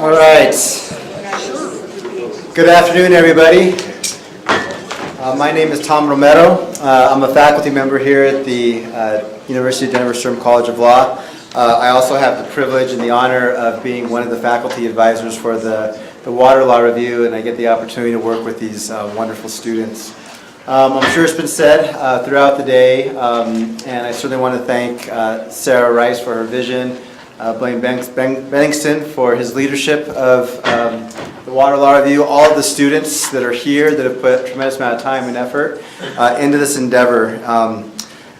All right. Good afternoon, everybody. My name is Tom Romero. I'm a faculty member here at the University of Denver Sturm College of Law. I also have the privilege and the honor of being one of the faculty advisors for the Water Law Review, and I get the opportunity to work with these wonderful students. I'm sure it's been said throughout the day, and I certainly want to thank Sarah Rice for her vision, Blaine Benningston for his leadership of the Water Law Review, all of the students that are here that have put a tremendous amount of time and effort into this endeavor.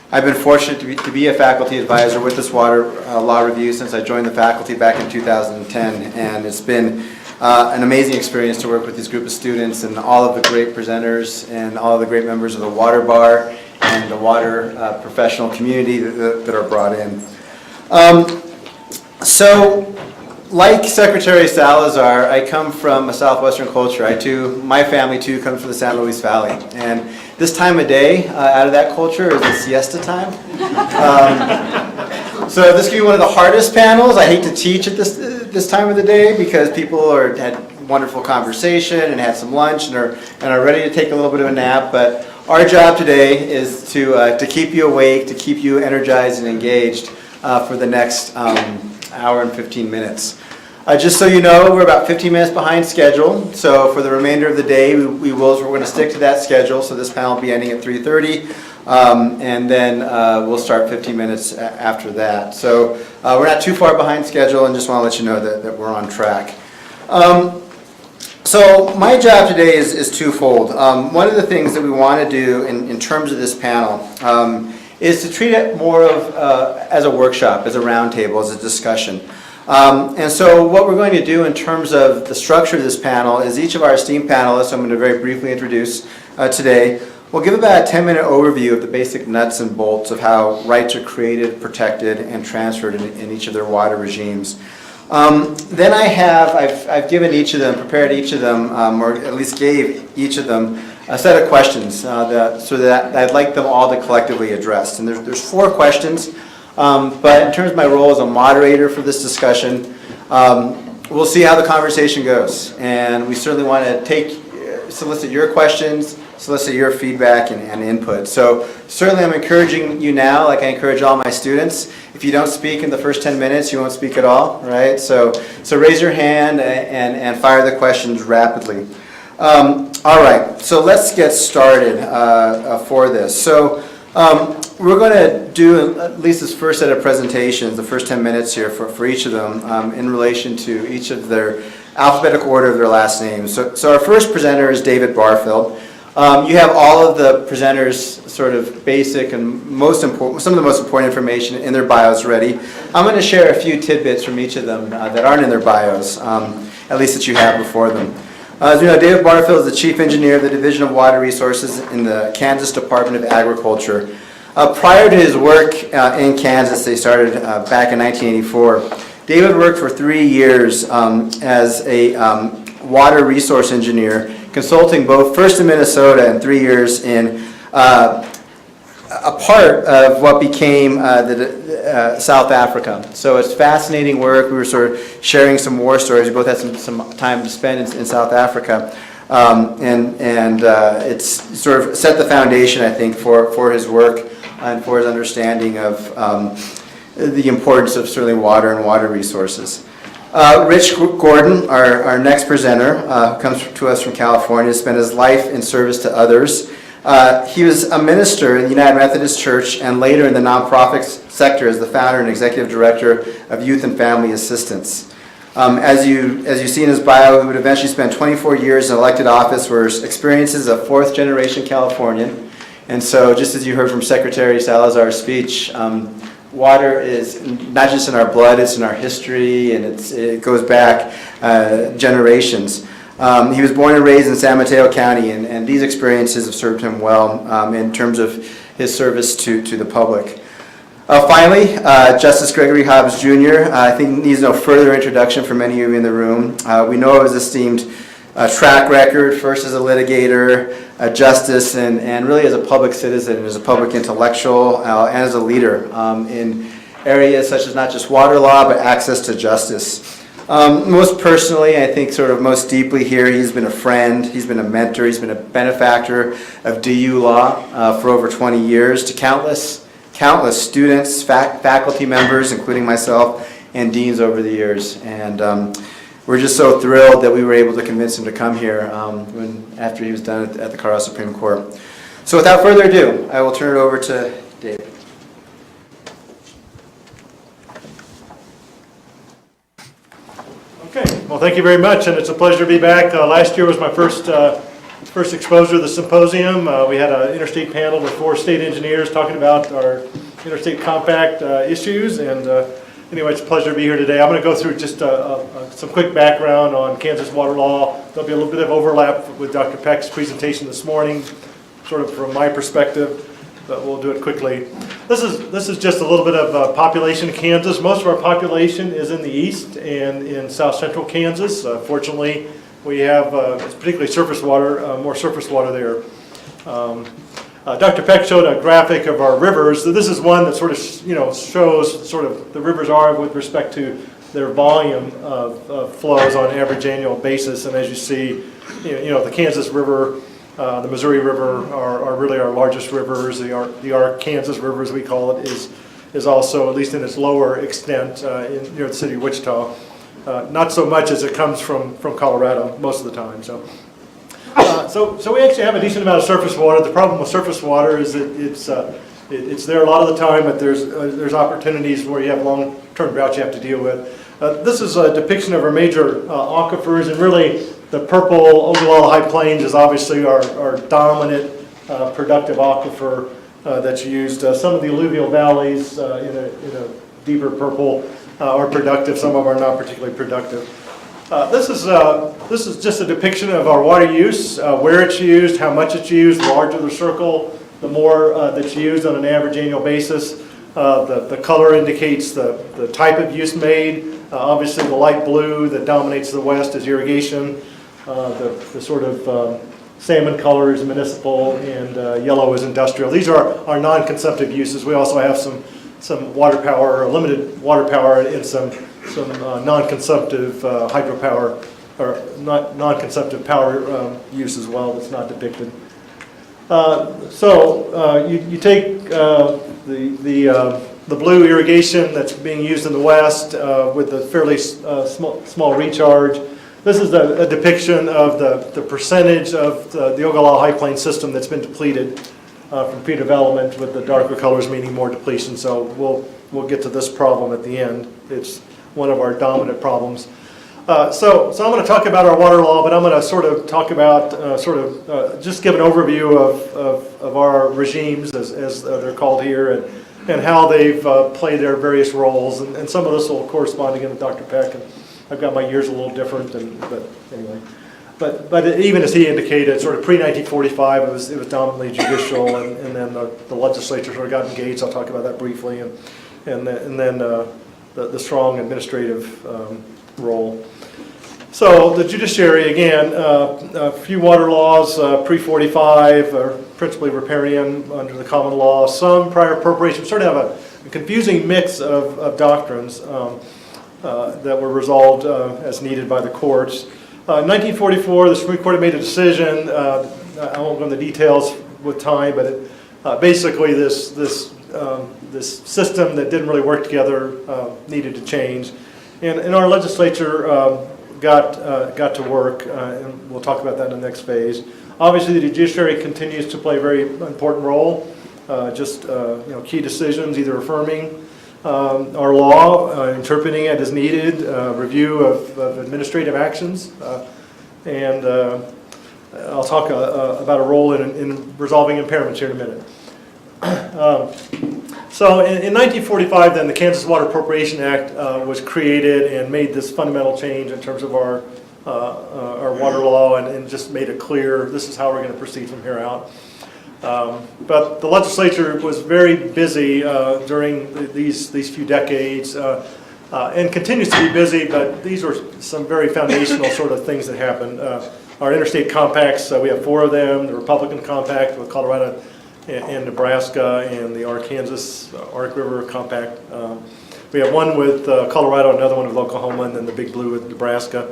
I've been fortunate to be a faculty advisor with this Water Law Review since I joined the faculty back in 2010, and it's been an amazing experience to work with this group of students and all of the great presenters and all of the great members of the Water Bar and the water professional community that are brought in. So, like Secretary Salazar, I come from a Southwestern culture. My family too comes from the San Luis Valley, and this time of day out of that culture is the siesta time. So this could be one of the hardest panels. I hate to teach at this time of the day because people had wonderful conversation and had some lunch and are ready to take a little bit of a nap. But our job today is to keep you awake, to keep you energized and engaged for the next hour and 15 minutes. Just so you know, we're about 15 minutes behind schedule. So for the remainder of the day, we're going to stick to that schedule. So this panel will be ending at 3:30, and then we'll start 15 minutes after that. So we're not too far behind schedule, and just want to let you know that we're on track. So my job today is twofold. One of the things that we want to do in terms of this panel is to treat it more of as a workshop, as a roundtable, as a discussion. And so what we're going to do in terms of the structure of this panel is each of our esteemed panelists, I'm going to very briefly introduce today, will give about a 10-minute overview of the basic nuts and bolts of how rights are created, protected, and transferred in each of their water regimes. Then I've given each of them, prepared each of them, or at least gave each of them a set of questions so that I'd like them all to collectively address. And there's 4 questions. But in terms of my role as a moderator for this discussion, we'll see how the conversation goes. And we certainly want to solicit your questions, solicit your feedback and input. So certainly I'm encouraging you now, like I encourage all my students. If you don't speak in the first 10 minutes, you won't speak at all, right? So raise your hand and fire the questions rapidly. All right, so let's get started for this. So we're going to do at least this first set of presentations, the first 10 minutes here for each of them in relation to each of their alphabetical order of their last names. So our first presenter is David Barfield. You have all of the presenters' sort of basic and some of the most important information in their bios ready. I'm going to share a few tidbits from each of them that aren't in their bios, at least that you have before them. As you know, David Barfield is the Chief Engineer of the Division of Water Resources in the Kansas Department of Agriculture. Prior to his work in Kansas, they started back in 1984. David worked for 3 years as a water resource engineer, consulting both first in Minnesota and 3 years in a part of what became South Africa. So it's fascinating work. We were sort of sharing some war stories. We both had some time to spend in South Africa. And it's sort of set the foundation, I think, for his work and for his understanding of the importance of certainly water and water resources. Rich Gordon, our next presenter, comes to us from California, spent his life in service to others. He was a minister in the United Methodist Church and later in the nonprofit sector as the founder and executive director of Youth and Family Assistance. As you see in his bio, he would eventually spend 24 years in elected office where his experience is a 4th-generation Californian. And so just as you heard from Secretary Salazar's speech, water is not just in our blood, it's in our history, and it goes back generations. He was born and raised in San Mateo County, and these experiences have served him well in terms of his service to the public. Finally, Justice Gregory Hobbs Jr. I think needs no further introduction for many of you in the room. We know of his esteemed track record, first as a litigator, a justice, and really as a public citizen, as a public intellectual, and as a leader in areas such as not just water law, but access to justice. Most personally, I think sort of most deeply here, he's been a friend, he's been a mentor, he's been a benefactor of DU Law for over 20 years to countless students, faculty members, including myself, and deans over the years. And we're just so thrilled that we were able to convince him to come here after he was done at the Colorado Supreme Court. So without further ado, I will turn it over to David. Okay, well, thank you very much, and it's a pleasure to be back. Last year was my first exposure to the symposium. We had an interstate panel with 4 state engineers talking about our interstate compact issues, and anyway, it's a pleasure to be here today. I'm going to go through just some quick background on Kansas water law. There'll be a little bit of overlap with Dr. Peck's presentation this morning, sort of from my perspective, but we'll do it quickly. This is just a little bit of population in Kansas. Most of our population is in the east and in south central Kansas. Fortunately, we have particularly surface water, more surface water there. Dr. Peck showed a graphic of our rivers. This is one that sort of shows sort of the rivers are with respect to their volume of flows on an average annual basis. And as you see, the Kansas River, the Missouri River are really our largest rivers. The Arkansas River, as we call it, is also, at least in its lower extent, near the city of Wichita. Not so much as it comes from Colorado most of the time. So we actually have a decent amount of surface water. The problem with surface water is that it's there a lot of the time, but there's opportunities where you have long-term drought you have to deal with. This is a depiction of our major aquifers, and really the purple Ogallala High Plains is obviously our dominant productive aquifer that's used. Some of the alluvial valleys in a deeper purple are productive. Some of them are not particularly productive. This is just a depiction of our water use, where it's used, how much it's used. The larger the circle, the more that's used on an average annual basis. The color indicates the type of use made. Obviously, the light blue that dominates the west is irrigation. The sort of salmon color is municipal, and yellow is industrial. These are our non-consumptive uses. We also have some water power, or limited water power, and some non-consumptive hydropower, or non-consumptive power use as well that's not depicted. You take the blue irrigation that's being used in the west with the fairly small recharge. This is a depiction of the percentage of the Ogallala High Plains system that's been depleted from pre-development, with the darker colors meaning more depletion. So we'll get to this problem at the end. It's one of our dominant problems. So I'm going to talk about our water law, but I'm going to sort of talk about just give an overview of our regimes, as they're called here, and how they've played their various roles. And some of this will correspond again with Dr. Peck. And I've got my years a little different, but anyway. But even as he indicated, sort of pre-1945, it was dominantly judicial, and then the legislature sort of got engaged. I'll talk about that briefly, and then the strong administrative role. So the judiciary, again, a few water laws pre-45 are principally riparian under the common law. Some prior appropriation. We sort of have a confusing mix of doctrines that were resolved as needed by the courts. In 1944, the Supreme Court made a decision. I won't go into the details with time, but basically this system that didn't really work together needed to change, and our legislature got to work, and we'll talk about that in the next phase. Obviously, the judiciary continues to play a very important role. Key decisions, either affirming our law, interpreting it as needed, review of administrative actions, and I'll talk about a role in resolving impairments here in a minute. So in 1945, then, the Kansas Water Appropriation Act was created and made this fundamental change in terms of our water law, and just made it clear this is how we're going to proceed from here out. But the legislature was very busy during these few decades, and continues to be busy, but these are some very foundational sort of things that happened. Our interstate compacts, we have 4 of them: the Republican Compact with Colorado and Nebraska, and the Arkansas Ark River Compact. We have one with Colorado, another one with Oklahoma, and then the Big Blue with Nebraska.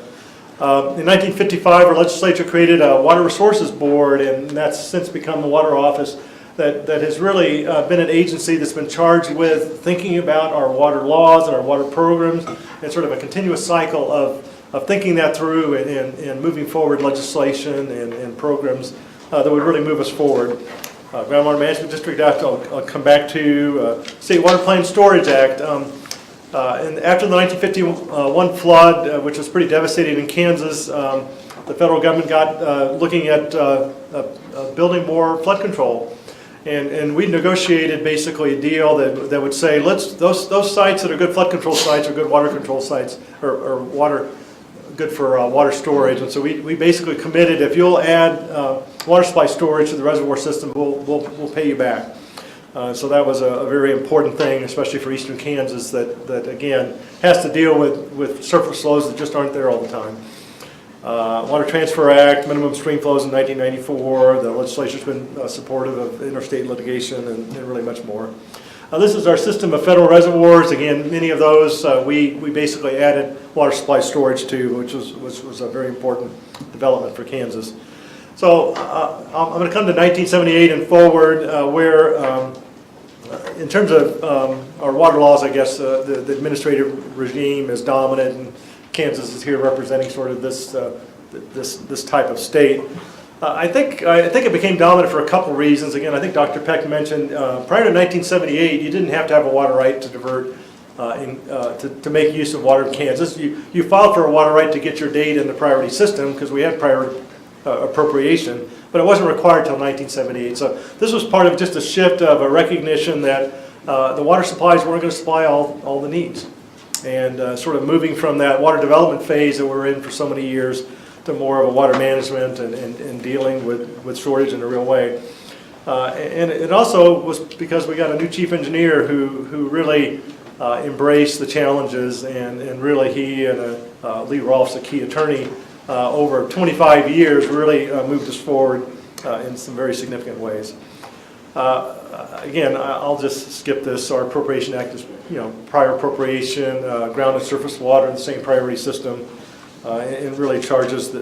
In 1955, our legislature created a Water Resources Board, and that's since become the Water Office that has really been an agency that's been charged with thinking about our water laws and our water programs, and sort of a continuous cycle of thinking that through and moving forward legislation and programs that would really move us forward. Groundwater Management District Act, I'll come back to. State Water Plan Storage Act. And after the 1951 flood, which was pretty devastating in Kansas, the federal government got looking at building more flood control. And we negotiated basically a deal that would say, those sites that are good flood control sites are good water control sites, or good for water storage. And so we basically committed, if you'll add water supply storage to the reservoir system, we'll pay you back. So that was a very important thing, especially for eastern Kansas, that again has to deal with surface flows that just aren't there all the time. Water Transfer Act, minimum stream flows in 1994. The legislature's been supportive of interstate litigation and really much more. This is our system of federal reservoirs. Again, many of those we basically added water supply storage to, which was a very important development for Kansas. So I'm going to come to 1978 and forward, where in terms of our water laws, I guess the administrative regime is dominant, and Kansas is here representing sort of this type of state. I think it became dominant for a couple reasons. Again, I think Dr. Peck mentioned prior to 1978, you didn't have to have a water right to divert to make use of water in Kansas. You filed for a water right to get your data in the priority system because we had prior appropriation, but it wasn't required until 1978. So this was part of just a shift of a recognition that the water supplies weren't going to supply all the needs, and sort of moving from that water development phase that we were in for so many years to more of a water management and dealing with shortage in a real way. And it also was because we got a new chief engineer who really embraced the challenges, and really he and Lee Rolfe's a key attorney over 25 years really moved us forward in some very significant ways. Again, I'll just skip this. Our Appropriation Act is, prior appropriation, ground and surface water in the same priority system, and really charges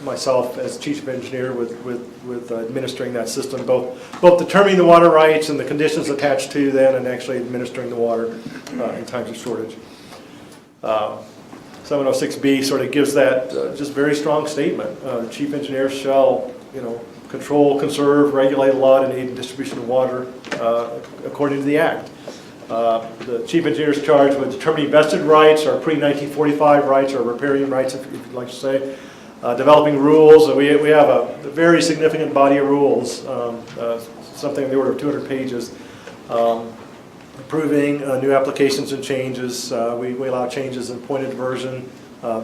myself as chief engineer with administering that system, both determining the water rights and the conditions attached to that, and actually administering the water in times of shortage. 706B sort of gives that just very strong statement. The chief engineer shall, control, conserve, regulate, allot, and aid in distribution of water according to the Act. The chief engineer is charged with determining vested rights, or pre-1945 rights, or riparian rights, if you'd like to say. Developing rules. We have a very significant body of rules, something in the order of 200 pages. Approving new applications and changes. We allow changes in point of diversion,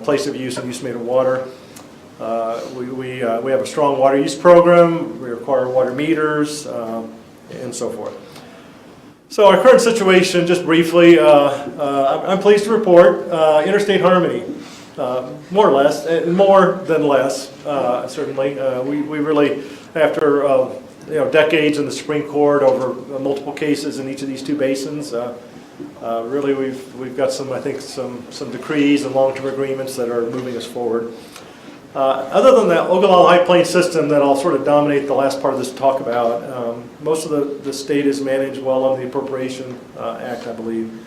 place of use, and use made of water. We have a strong water use program. We require water meters, and so forth. So our current situation, just briefly, I'm pleased to report interstate harmony, more or less, more than less, certainly. We really, after decades in the Supreme Court over multiple cases in each of these two basins, really we've got some decrees and long-term agreements that are moving us forward. Other than the Ogallala High Plains system that I'll sort of dominate the last part of this talk about, most of the state is managed well under the Appropriation Act, I believe.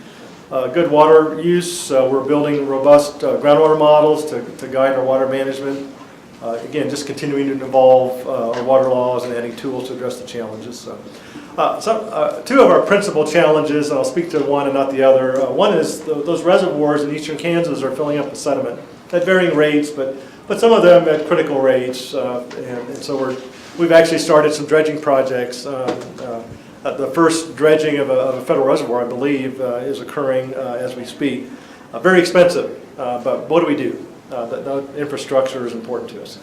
Good water use. We're building robust groundwater models to guide our water management. Again, just continuing to evolve our water laws and adding tools to address the challenges. Two of our principal challenges, and I'll speak to one and not the other. One is those reservoirs in eastern Kansas are filling up with sediment at varying rates, but some of them at critical rates. And so we've actually started some dredging projects. The first dredging of a federal reservoir, I believe, is occurring as we speak. Very expensive, but what do we do? The infrastructure is important to us.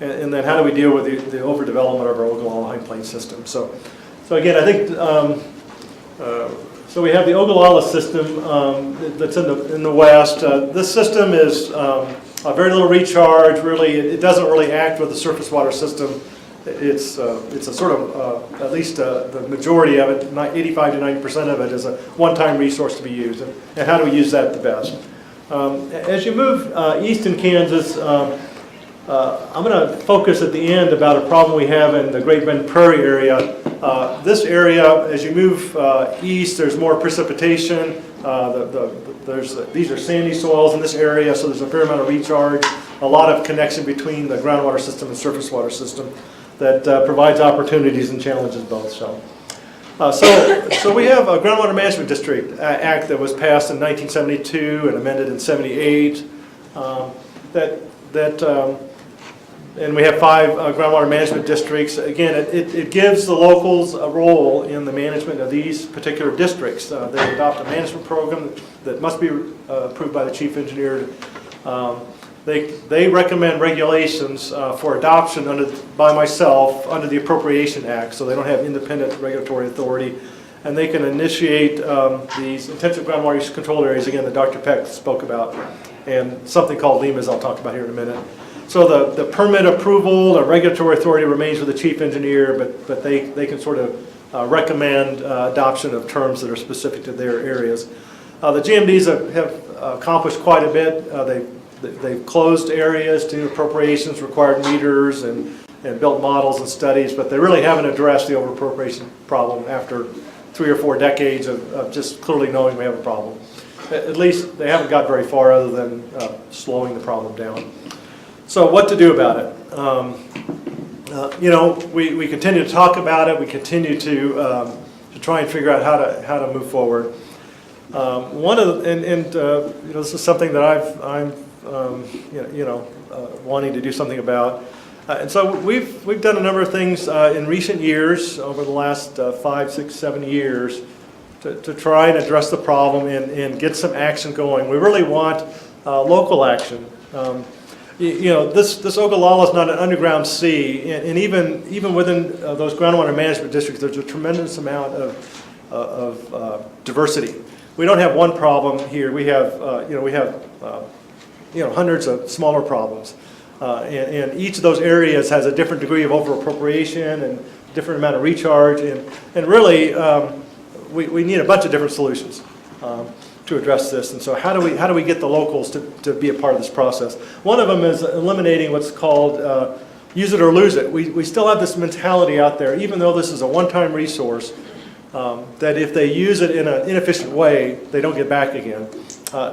And then how do we deal with the overdevelopment of our Ogallala High Plains system? So again, I think, so we have the Ogallala system that's in the west. This system is very little recharge, really. It doesn't really act with the surface water system it's a sort of, at least the majority of it, 85 to 90% of it is a one-time resource to be used. And how do we use that the best? As you move east in Kansas, I'm going to focus at the end about a problem we have in the Great Bend Prairie area. This area, as you move east, there's more precipitation. These are sandy soils in this area, so there's a fair amount of recharge, a lot of connection between the groundwater system and surface water system that provides opportunities and challenges both. So we have a Groundwater Management District Act that was passed in 1972 and amended in 78. And we have 5 groundwater management districts. Again, it gives the locals a role in the management of these particular districts. They adopt a management program that must be approved by the chief engineer. They recommend regulations for adoption by myself under the Appropriation Act, so they don't have independent regulatory authority. And they can initiate these intensive groundwater use control areas, again, that Dr. Peck spoke about, and something called LEMAs I'll talk about here in a minute. So the permit approval, the regulatory authority remains with the chief engineer, but they can sort of recommend adoption of terms that are specific to their areas. The GMDs have accomplished quite a bit. They've closed areas to appropriations, required meters, and built models and studies, but they really haven't addressed the overappropriation problem after 3 or 4 decades of just clearly knowing we have a problem. At least they haven't got very far other than slowing the problem down. So what to do about it? You know, we continue to talk about it. We continue to try and figure out how to move forward. One of the, you know, this is something that I'm wanting to do something about. And so we've done a number of things in recent years, over the last 5, 6, 7 years, to try and address the problem and get some action going. We really want local action. You know, this Ogallala is not an underground sea, and even within those groundwater management districts, there's a tremendous amount of diversity. We don't have one problem here. We have hundreds of smaller problems, and each of those areas has a different degree of overappropriation and different amount of recharge, and really we need a bunch of different solutions to address this. And so how do we get the locals to be a part of this process? One of them is eliminating what's called use it or lose it. We still have this mentality out there, even though this is a one-time resource, that if they use it in an inefficient way, they don't get back again.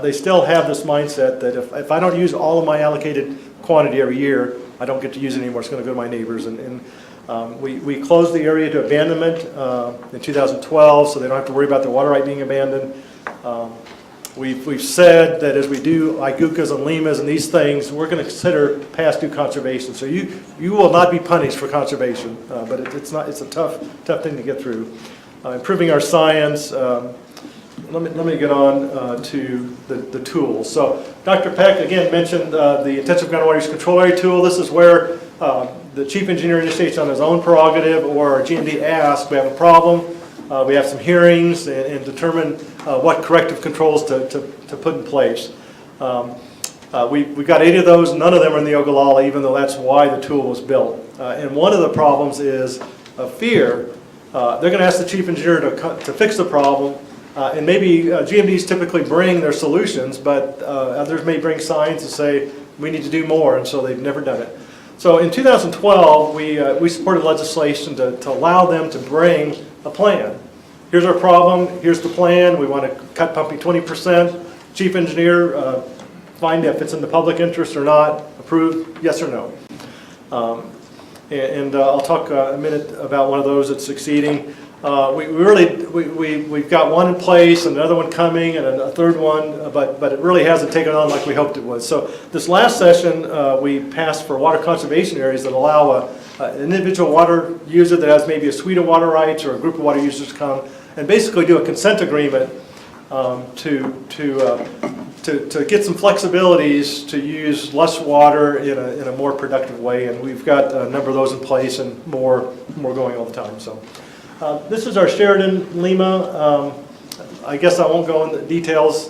They still have this mindset that if I don't use all of my allocated quantity every year, I don't get to use it anymore. It's going to go to my neighbors. We closed the area to abandonment in 2012, so they don't have to worry about their water right being abandoned. We've said that as we do IGUCAs and LEMAs and these things, we're going to consider past due conservation. So you will not be punished for conservation, but it's a tough thing to get through. Improving our science. Let me get on to the tools. So Dr. Peck again mentioned the intensive groundwater use control area tool. This is where the chief engineer initiates on his own prerogative, or our GMD asks, we have a problem. We have some hearings and determine what corrective controls to put in place. We've got 8 of those. None of them are in the Ogallala, even though that's why the tool was built. And one of the problems is a fear. They're going to ask the chief engineer to fix the problem. And maybe GMDs typically bring their solutions, but others may bring signs and say, we need to do more, and so they've never done it. So in 2012, we supported legislation to allow them to bring a plan. Here's our problem, here's the plan, we want to cut pumping 20%. Chief engineer, find if it's in the public interest or not, approve, yes or no. I'll talk a minute about one of those that's succeeding. We've got one in place, and another one coming, and a third one, but it really hasn't taken on like we hoped it would. So this last session, we passed for water conservation areas that allow an individual water user that has maybe a suite of water rights or a group of water users to come and basically do a consent agreement to get some flexibilities to use less water in a more productive way. And we've got a number of those in place and more going all the time. So. This is our Sheridan LEMA. I guess I won't go into details,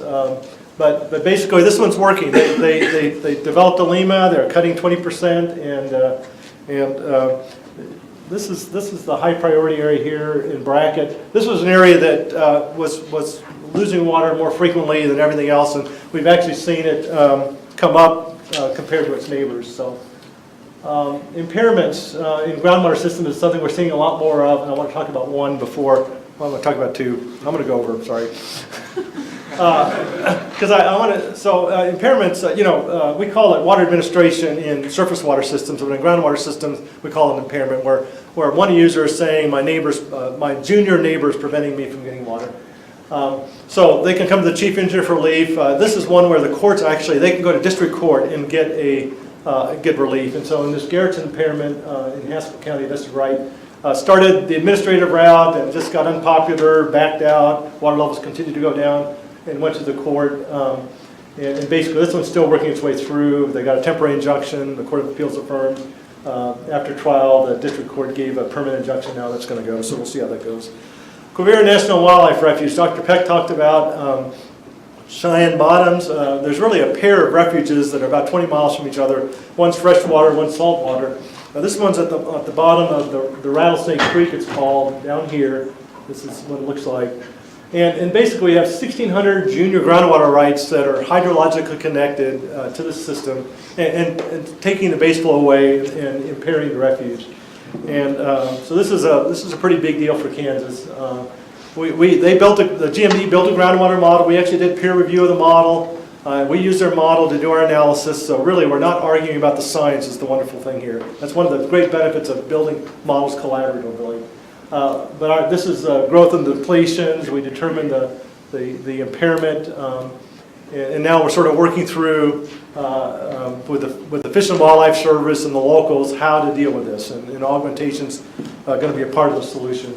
but basically this one's working. They developed a LEMA. They're cutting 20%, and this is the high priority area here in bracket. This was an area that was losing water more frequently than everything else, and we've actually seen it come up compared to its neighbors. So impairments in groundwater systems is something we're seeing a lot more of, and I want to talk about one before. Well, I'm going to talk about two. I'm going to go over. Sorry. Because I want to, so impairments, we call it water administration in surface water systems, but in groundwater systems, we call it impairment, where one user is saying my junior neighbor is preventing me from getting water. So they can come to the chief engineer for relief. This is one where the courts actually, they can go to district court and get relief. And so in this Garrettson impairment in Haskell County, that's right, started the administrative route and just got unpopular, backed out, water levels continued to go down, and went to the court. And basically this one's still working its way through. They got a temporary injunction, the Court of Appeals affirmed. After trial, the district court gave a permanent injunction. Now that's going to go, so we'll see how that goes. Quivira National Wildlife Refuge, Dr. Peck talked about Cheyenne Bottoms. There's really a pair of refuges that are about 20 miles from each other. One's freshwater, one's saltwater. This one's at the bottom of the Rattlesnake Creek, it's called, down here. This is what it looks like. And basically we have 1,600 junior groundwater rights that are hydrologically connected to the system and taking the base flow away and impairing the refuge. And so this is a pretty big deal for Kansas. The GMD built a groundwater model. We actually did peer review of the model. We used their model to do our analysis. So really, we're not arguing about the science. Is the wonderful thing here. That's one of the great benefits of building models collaboratively. But this is growth and depletions. We determined the impairment, and now we're sort of working through with the Fish and Wildlife Service and the locals how to deal with this. And augmentation's going to be a part of the solution.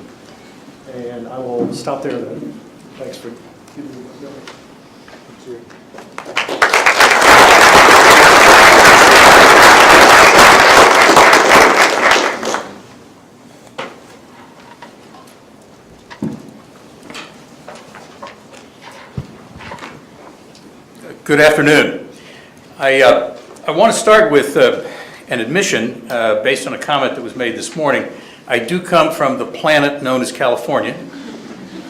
And I will stop there then. Thanks for giving me my go. Good afternoon. I want to start with an admission based on a comment that was made this morning. I do come from the planet known as California,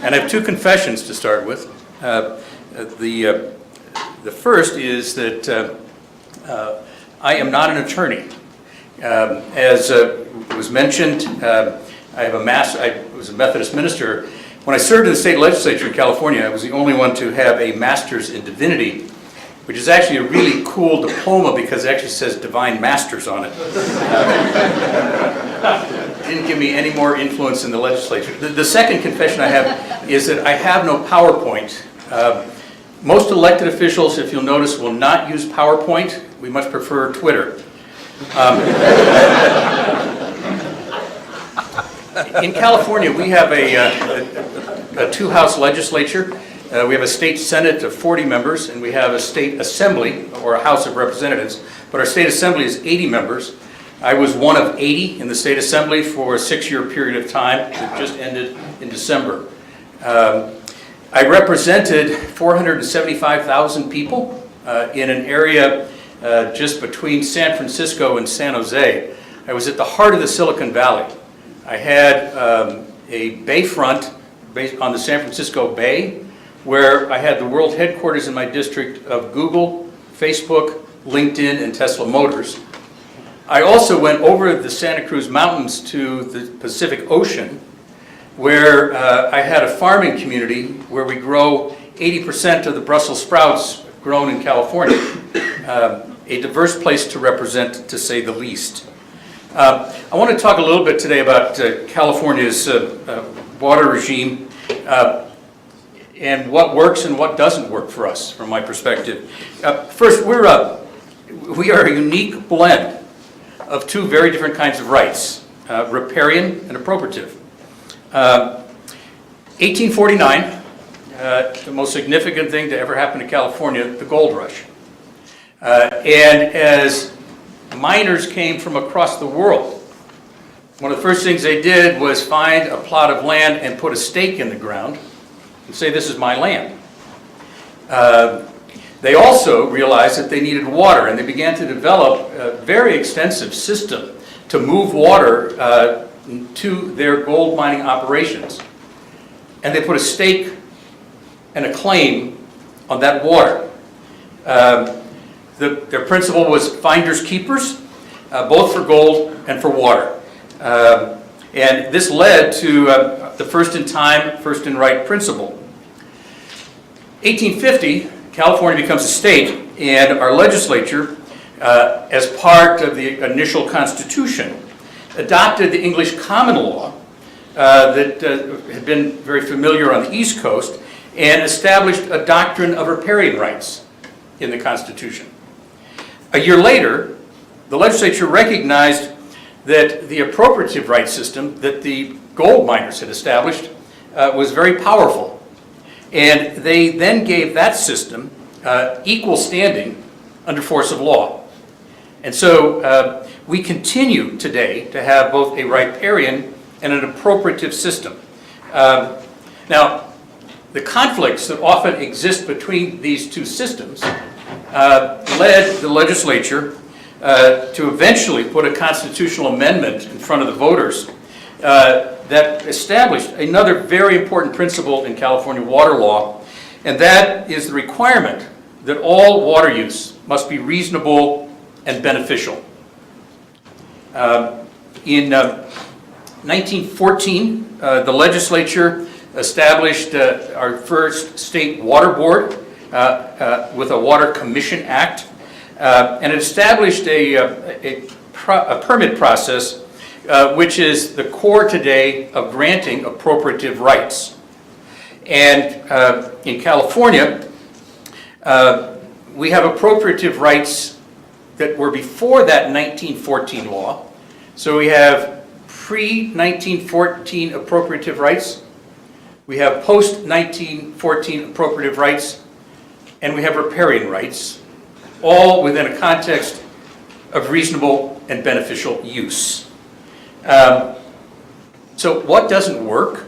and I have two confessions to start with. The first is that I am not an attorney. As was mentioned, I was a Methodist minister. When I served in the state legislature in California, I was the only one to have a master's in divinity, which is actually a really cool diploma because it actually says Divine Masters on it. Didn't give me any more influence in the legislature. The second confession I have is that I have no PowerPoint. Most elected officials, if you'll notice, will not use PowerPoint. We much prefer Twitter. In California, we have a two-house legislature. We have a state senate of 40 members, and we have a state assembly, or a House of Representatives, but our state assembly is 80 members. I was one of 80 in the state assembly for a 6-year period of time that just ended in December. I represented 475,000 people in an area just between San Francisco and San Jose. I was at the heart of the Silicon Valley. I had a bayfront based on the San Francisco Bay, where I had the world headquarters in my district of Google, Facebook, LinkedIn, and Tesla Motors. I also went over the Santa Cruz Mountains to the Pacific Ocean, where I had a farming community where we grow 80% of the Brussels sprouts grown in California. A diverse place to represent, to say the least. I want to talk a little bit today about California's water regime and what works and what doesn't work for us, from my perspective. First, we are a unique blend of two very different kinds of rights, riparian and appropriative. 1849, the most significant thing to ever happen to California, the gold rush. And as miners came from across the world, one of the first things they did was find a plot of land and put a stake in the ground and say, this is my land. They also realized that they needed water, and they began to develop a very extensive system to move water to their gold mining operations. And they put a stake and a claim on that water. Their principle was finders keepers, both for gold and for water. And this led to the first in time, first in right principle. 1850, California becomes a state, and our legislature, as part of the initial Constitution, adopted the English common law that had been very familiar on the East Coast, and established a doctrine of riparian rights in the Constitution. A year later, the legislature recognized that the appropriative rights system that the gold miners had established was very powerful. And they then gave that system equal standing under force of law. And so we continue today to have both a riparian and an appropriative system. Now, the conflicts that often exist between these two systems led the legislature to eventually put a constitutional amendment in front of the voters that established another very important principle in California water law, and that is the requirement that all water use must be reasonable and beneficial. In 1914, the legislature established our first state water board with a Water Commission Act, and it established a permit process which is the core today of granting appropriative rights. And in California, we have appropriative rights that were before that 1914 law. So we have pre-1914 appropriative rights, we have post-1914 appropriative rights, and we have riparian rights, all within a context of reasonable and beneficial use. So what doesn't work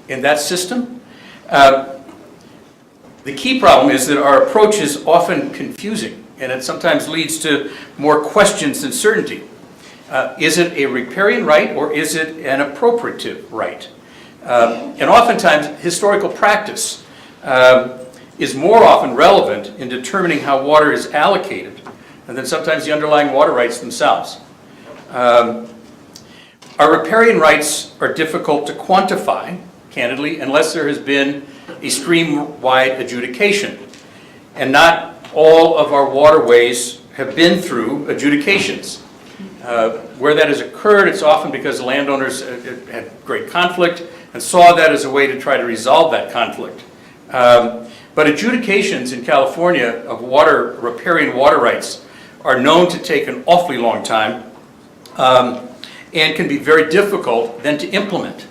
in that system? The key problem is that our approach is often confusing, and it sometimes leads to more questions than certainty. Is it a riparian right, or is it an appropriative right? And oftentimes, historical practice is more often relevant in determining how water is allocated than sometimes the underlying water rights themselves. Our riparian rights are difficult to quantify, candidly, unless there has been a stream-wide adjudication. And not all of our waterways have been through adjudications. Where that has occurred, it's often because landowners had great conflict and saw that as a way to try to resolve that conflict. But adjudications in California of riparian water rights are known to take an awfully long time and can be very difficult then to implement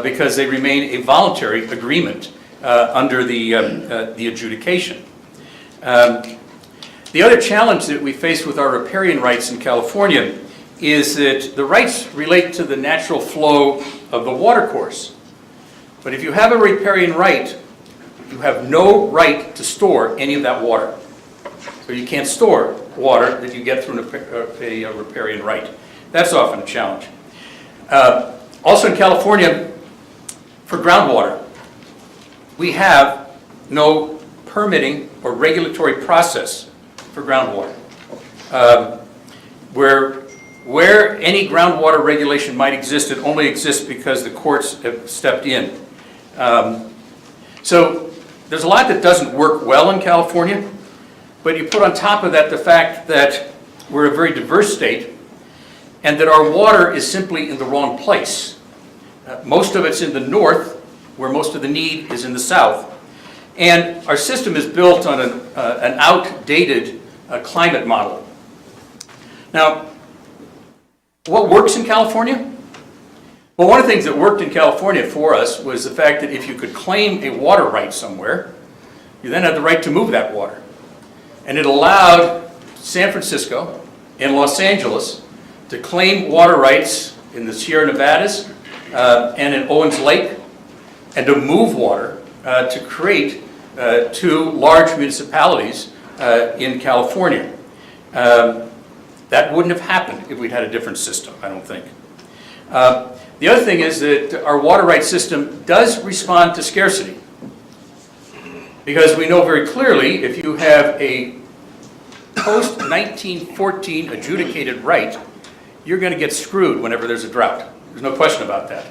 because they remain a voluntary agreement under the adjudication. The other challenge that we face with our riparian rights in California is that the rights relate to the natural flow of the water course. But if you have a riparian right, you have no right to store any of that water. So you can't store water that you get through a riparian right. That's often a challenge. Also in California, for groundwater, we have no permitting or regulatory process for groundwater. Where any groundwater regulation might exist, it only exists because the courts have stepped in. So there's a lot that doesn't work well in California, but you put on top of that the fact that we're a very diverse state and that our water is simply in the wrong place. Most of it's in the north, where most of the need is in the south. And our system is built on an outdated climate model. Now, what works in California? Well, one of the things that worked in California for us was the fact that if you could claim a water right somewhere, you then had the right to move that water. And it allowed San Francisco and Los Angeles to claim water rights in the Sierra Nevadas and in Owens Lake, and to move water to create two large municipalities in California. That wouldn't have happened if we'd had a different system, I don't think. The other thing is that our water rights system does respond to scarcity. Because we know very clearly if you have a post-1914 adjudicated right, you're going to get screwed whenever there's a drought. There's no question about that.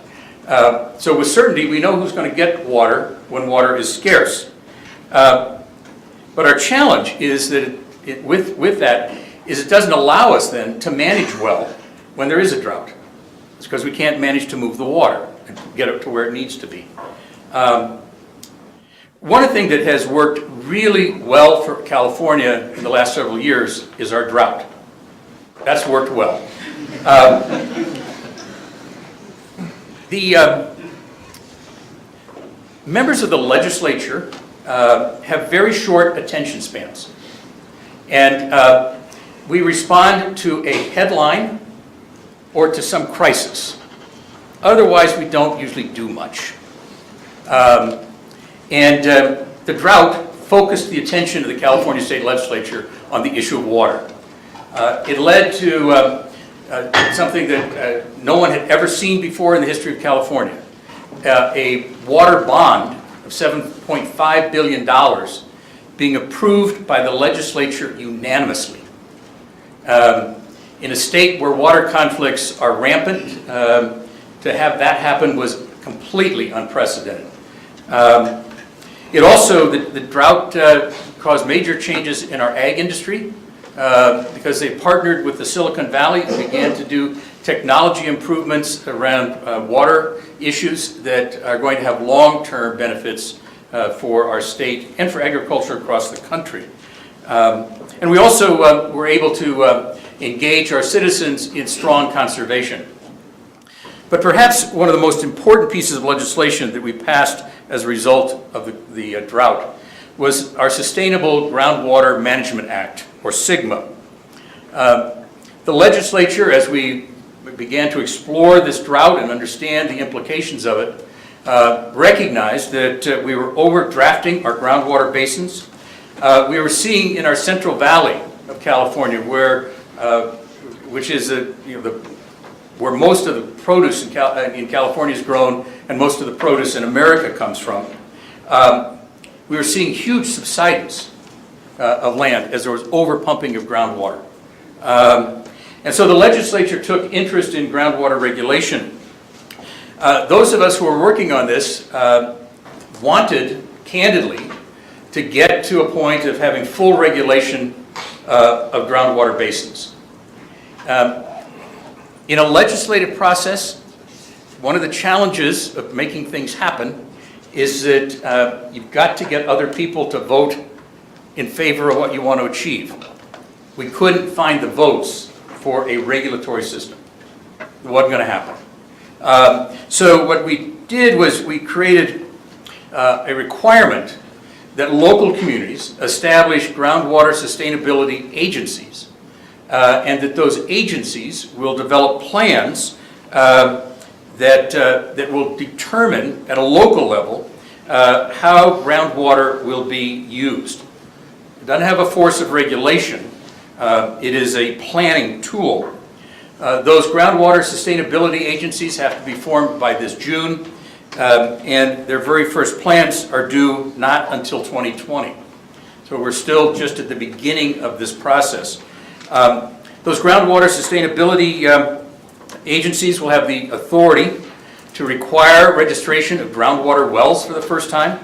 So with certainty, we know who's going to get water when water is scarce. But our challenge is that with that is it doesn't allow us then to manage well when there is a drought. It's because we can't manage to move the water and get it to where it needs to be. One thing that has worked really well for California in the last several years is our drought. That's worked well. The members of the legislature have very short attention spans. And we respond to a headline or to some crisis. Otherwise, we don't usually do much. The drought focused the attention of the California State Legislature on the issue of water. It led to something that no one had ever seen before in the history of California. A water bond of $7.5 billion being approved by the legislature unanimously. In a state where water conflicts are rampant, to have that happen was completely unprecedented. It also, the drought caused major changes in our ag industry because they partnered with the Silicon Valley and began to do technology improvements around water issues that are going to have long-term benefits for our state and for agriculture across the country. And we also were able to engage our citizens in strong conservation. But perhaps one of the most important pieces of legislation that we passed as a result of the drought was our Sustainable Groundwater Management Act, or SGMA. The legislature, as we began to explore this drought and understand the implications of it, recognized that we were overdrafting our groundwater basins. We were seeing in our Central Valley of California, which is where most of the produce in California is grown and most of the produce in America comes from, we were seeing huge subsidence of land as there was overpumping of groundwater. And so the legislature took interest in groundwater regulation. Those of us who were working on this wanted, candidly, to get to a point of having full regulation of groundwater basins. In a legislative process, one of the challenges of making things happen is that you've got to get other people to vote in favor of what you want to achieve. We couldn't find the votes for a regulatory system. It wasn't going to happen. So what we did was we created a requirement that local communities establish groundwater sustainability agencies, and that those agencies will develop plans that will determine at a local level how groundwater will be used. It doesn't have a force of regulation. It is a planning tool. Those groundwater sustainability agencies have to be formed by this June, and their very first plans are due not until 2020. So we're still just at the beginning of this process. Those groundwater sustainability agencies will have the authority to require registration of groundwater wells for the first time.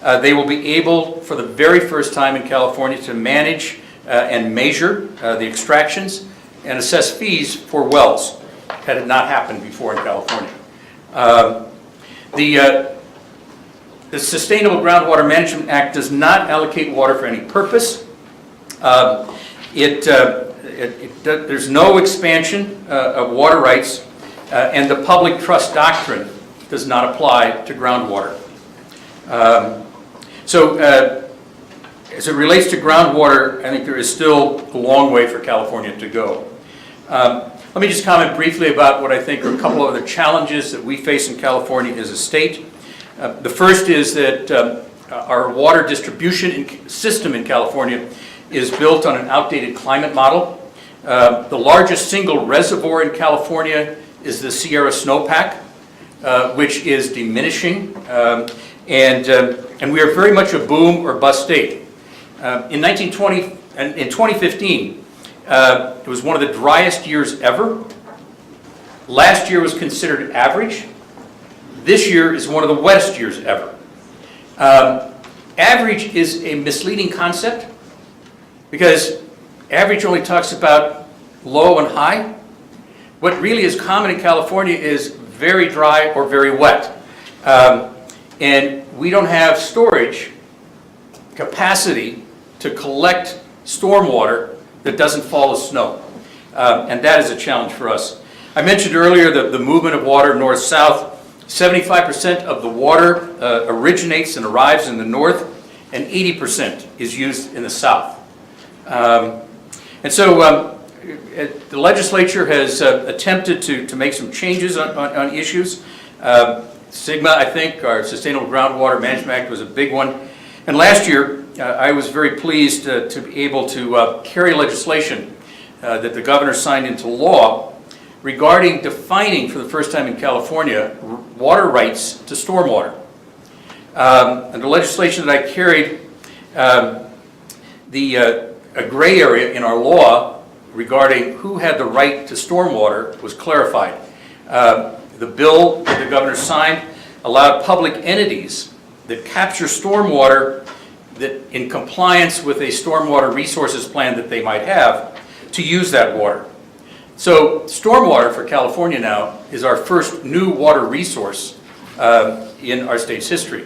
They will be able, for the very first time in California, to manage and measure the extractions and assess fees for wells. Had it not happened before in California. The Sustainable Groundwater Management Act does not allocate water for any purpose. There's no expansion of water rights, and the public trust doctrine does not apply to groundwater. As it relates to groundwater, I think there is still a long way for California to go. Let me just comment briefly about what I think are a couple of other challenges that we face in California as a state. The first is that our water distribution system in California is built on an outdated climate model. The largest single reservoir in California is the Sierra snowpack, which is diminishing, and we are very much a boom or bust state. In 2015, it was one of the driest years ever. Last year was considered average. This year is one of the wettest years ever. Average is a misleading concept because average only talks about low and high. What really is common in California is very dry or very wet. And we don't have storage capacity to collect stormwater that doesn't fall as snow. And that is a challenge for us. I mentioned earlier the movement of water north-south. 75% of the water originates and arrives in the north, and 80% is used in the south. And so the legislature has attempted to make some changes on issues. SGMA, I think, our Sustainable Groundwater Management Act, was a big one. And last year, I was very pleased to be able to carry legislation that the governor signed into law regarding defining, for the first time in California, water rights to stormwater. And the legislation that I carried, a gray area in our law regarding who had the right to stormwater was clarified. The bill that the governor signed allowed public entities that capture stormwater that in compliance with a stormwater resources plan that they might have to use that water. So stormwater for California now is our first new water resource in our state's history.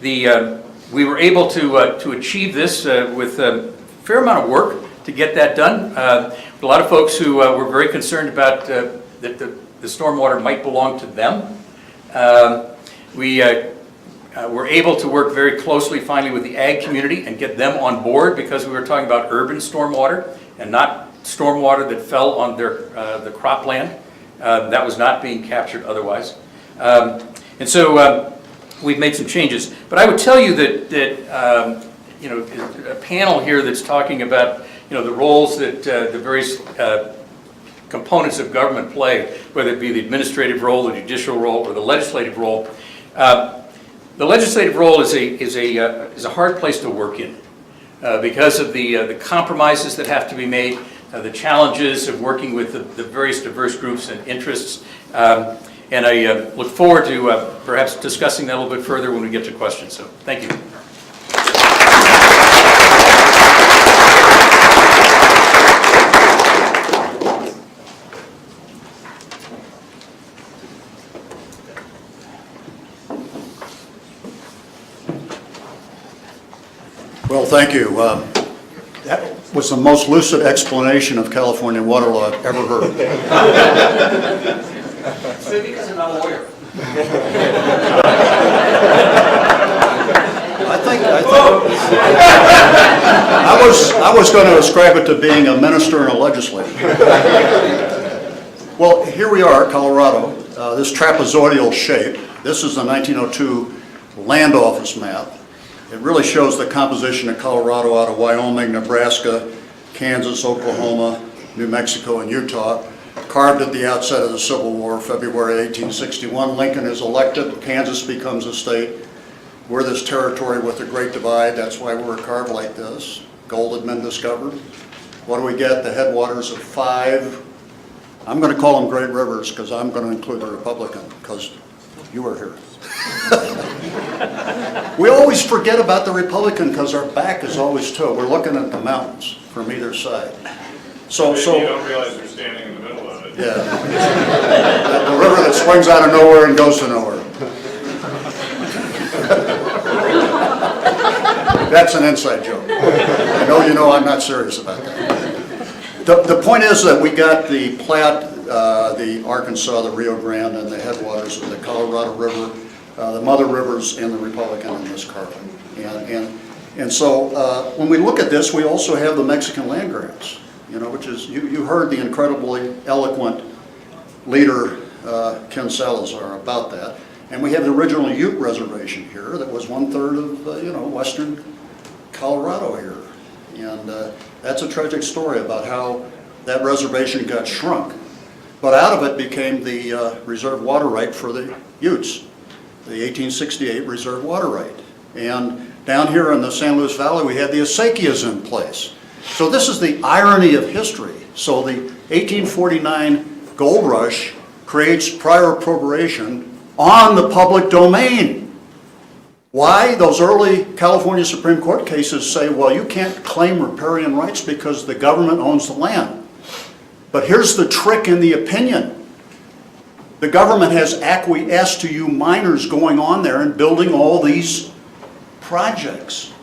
We were able to achieve this with a fair amount of work to get that done. A lot of folks who were very concerned about that the stormwater might belong to them. We were able to work very closely finally with the ag community and get them on board because we were talking about urban stormwater and not stormwater that fell on the cropland. That was not being captured otherwise. And so we've made some changes. But I would tell you that you know, a panel here that's talking about the roles that the various components of government play, whether it be the administrative role, the judicial role, or the legislative role. The legislative role is a hard place to work in because of the compromises that have to be made, the challenges of working with the various diverse groups and interests. And I look forward to perhaps discussing that a little bit further when we get to questions. So thank you. Well, thank you. That was the most lucid explanation of California water law I've ever heard. Maybe because I'm not a lawyer. I was going to ascribe it to being a minister and a legislator. Well, here we are, Colorado, this trapezoidal shape. This is the 1902 land office map. It really shows the composition of Colorado out of Wyoming, Nebraska, Kansas, Oklahoma, New Mexico, and Utah. Carved at the outset of the Civil War, February 1861. Lincoln is elected, Kansas becomes a state. We're this territory with the Great Divide, that's why we're carved like this. Gold had been discovered. What do we get? The headwaters of 5, I'm going to call them great rivers because I'm going to include the Republican because you were here. We always forget about the Republican because our back is always to it. We're looking at the mountains from either side. So you don't realize you're standing in the middle of it. Yeah. The river that swings out of nowhere and goes to nowhere. That's an inside joke. I know you know I'm not serious about that. The point is that we got the Platte, the Arkansas, the Rio Grande, and the headwaters of the Colorado River, the mother rivers in the Republican in this carving. And so when we look at this, we also have the Mexican land grants, which is, you heard the incredibly eloquent leader, Ken Salazar, about that. And we have the original Ute Reservation here that was 1/3 of, western Colorado here. And that's a tragic story about how that reservation got shrunk But out of it became the reserve water right for the Utes, the 1868 reserve water right. And down here in the San Luis Valley, we had the acequias in place. So this is the irony of history. So the 1849 gold rush creates prior appropriation on the public domain. Why? Those early California Supreme Court cases say, well, you can't claim riparian rights because the government owns the land. But here's the trick in the opinion. The government has acquiesced to you miners going on there and building all these projects.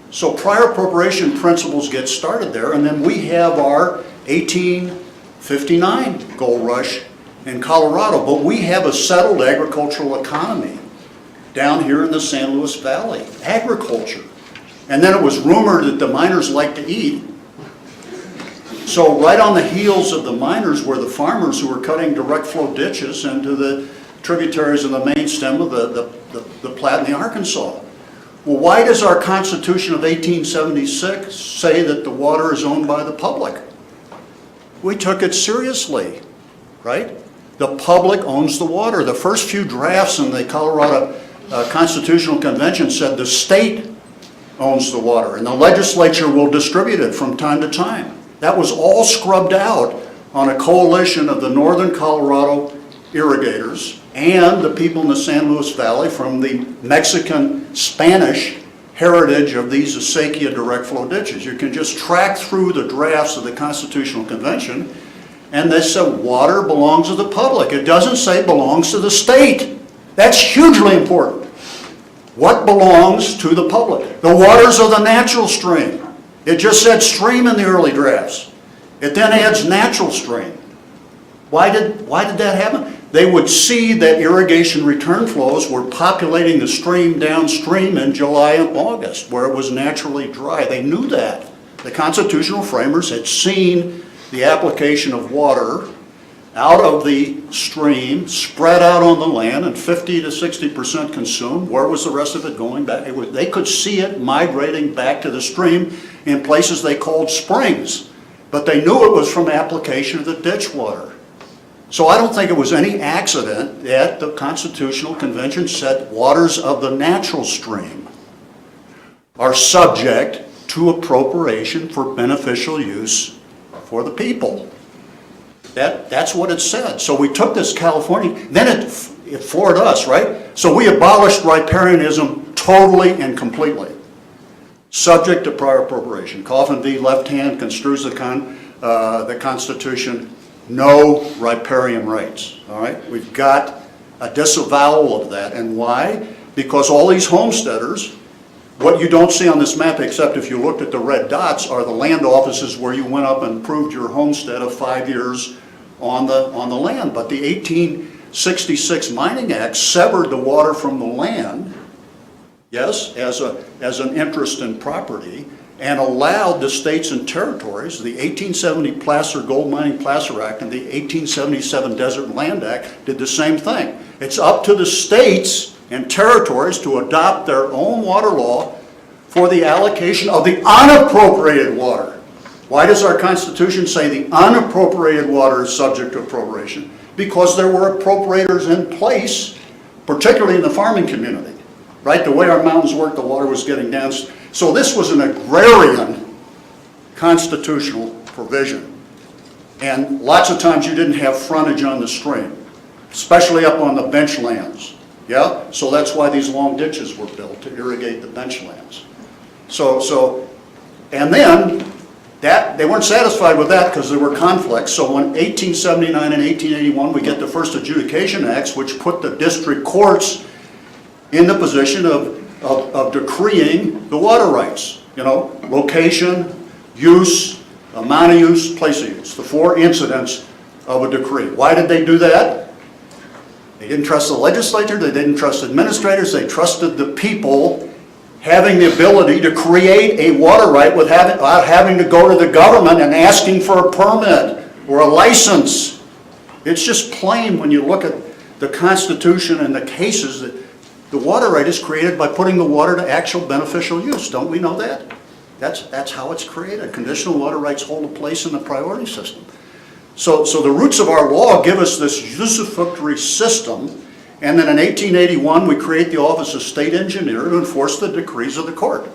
So prior appropriation principles get started there, and then we have our 1859 gold rush in Colorado, but we have a settled agricultural economy down here in the San Luis Valley, agriculture. And then it was rumored that the miners like to eat. So right on the heels of the miners were the farmers who were cutting direct flow ditches into the tributaries of the main stem of the Platte and the Arkansas. Well, why does our Constitution of 1876 say that the water is owned by the public? We took it seriously, right? The public owns the water. The first few drafts in the Colorado Constitutional Convention said the state owns the water and the legislature will distribute it from time to time. That was all scrubbed out on a coalition of the Northern Colorado irrigators and the people in the San Luis Valley from the Mexican-Spanish heritage of these acequia direct flow ditches. You can just track through the drafts of the Constitutional Convention, and they said water belongs to the public. It doesn't say belongs to the state. That's hugely important. What belongs to the public? The waters of the natural stream. It just said stream in the early drafts. It then adds natural stream. Why did that happen? They would see that irrigation return flows were populating the stream downstream in July and August, where it was naturally dry. They knew that. The constitutional framers had seen the application of water out of the stream, spread out on the land, and 50 to 60% consumed. Where was the rest of it going back? They could see it migrating back to the stream in places they called springs, but they knew it was from application of the ditch water. So I don't think it was any accident that the Constitutional Convention said waters of the natural stream are subject to appropriation for beneficial use for the people. That's what it said. So we took this California, then it floored us, right? So we abolished riparianism totally and completely, subject to prior appropriation. Coffin v. Left Hand construes the Constitution, no riparian rights, all right? We've got a disavowal of that, and why? Because all these homesteaders, what you don't see on this map, except if you looked at the red dots, are the land offices where you went up and proved your homestead of 5 years on the land. But the 1866 Mining Act severed the water from the land, yes, as an interest in property, and allowed the states and territories, the 1870 Placer Gold Mining Placer Act and the 1877 Desert Land Act did the same thing. It's up to the states and territories to adopt their own water law for the allocation of the unappropriated water. Why does our Constitution say the unappropriated water is subject to appropriation? Because there were appropriators in place, particularly in the farming community, right? The way our mountains work, the water was getting down. So this was an agrarian constitutional provision. And lots of times you didn't have frontage on the stream, especially up on the bench lands. Yeah, so that's why these long ditches were built, to irrigate the bench lands. And then they weren't satisfied with that because there were conflicts. So in 1879 and 1881, we get the first adjudication acts, which put the district courts in the position of decreeing the water rights. You know, location, use, amount of use, place of use, the 4 incidents of a decree. Why did they do that? They didn't trust the legislature, they didn't trust administrators, they trusted the people having the ability to create a water right without having to go to the government and asking for a permit or a license. It's just plain when you look at the Constitution and the cases that the water right is created by putting the water to actual beneficial use. Don't we know that? That's how it's created. Conditional water rights hold a place in the priority system. So the roots of our law give us this usufructuary system, and then in 1881 we create the Office of State Engineer to enforce the decrees of the court.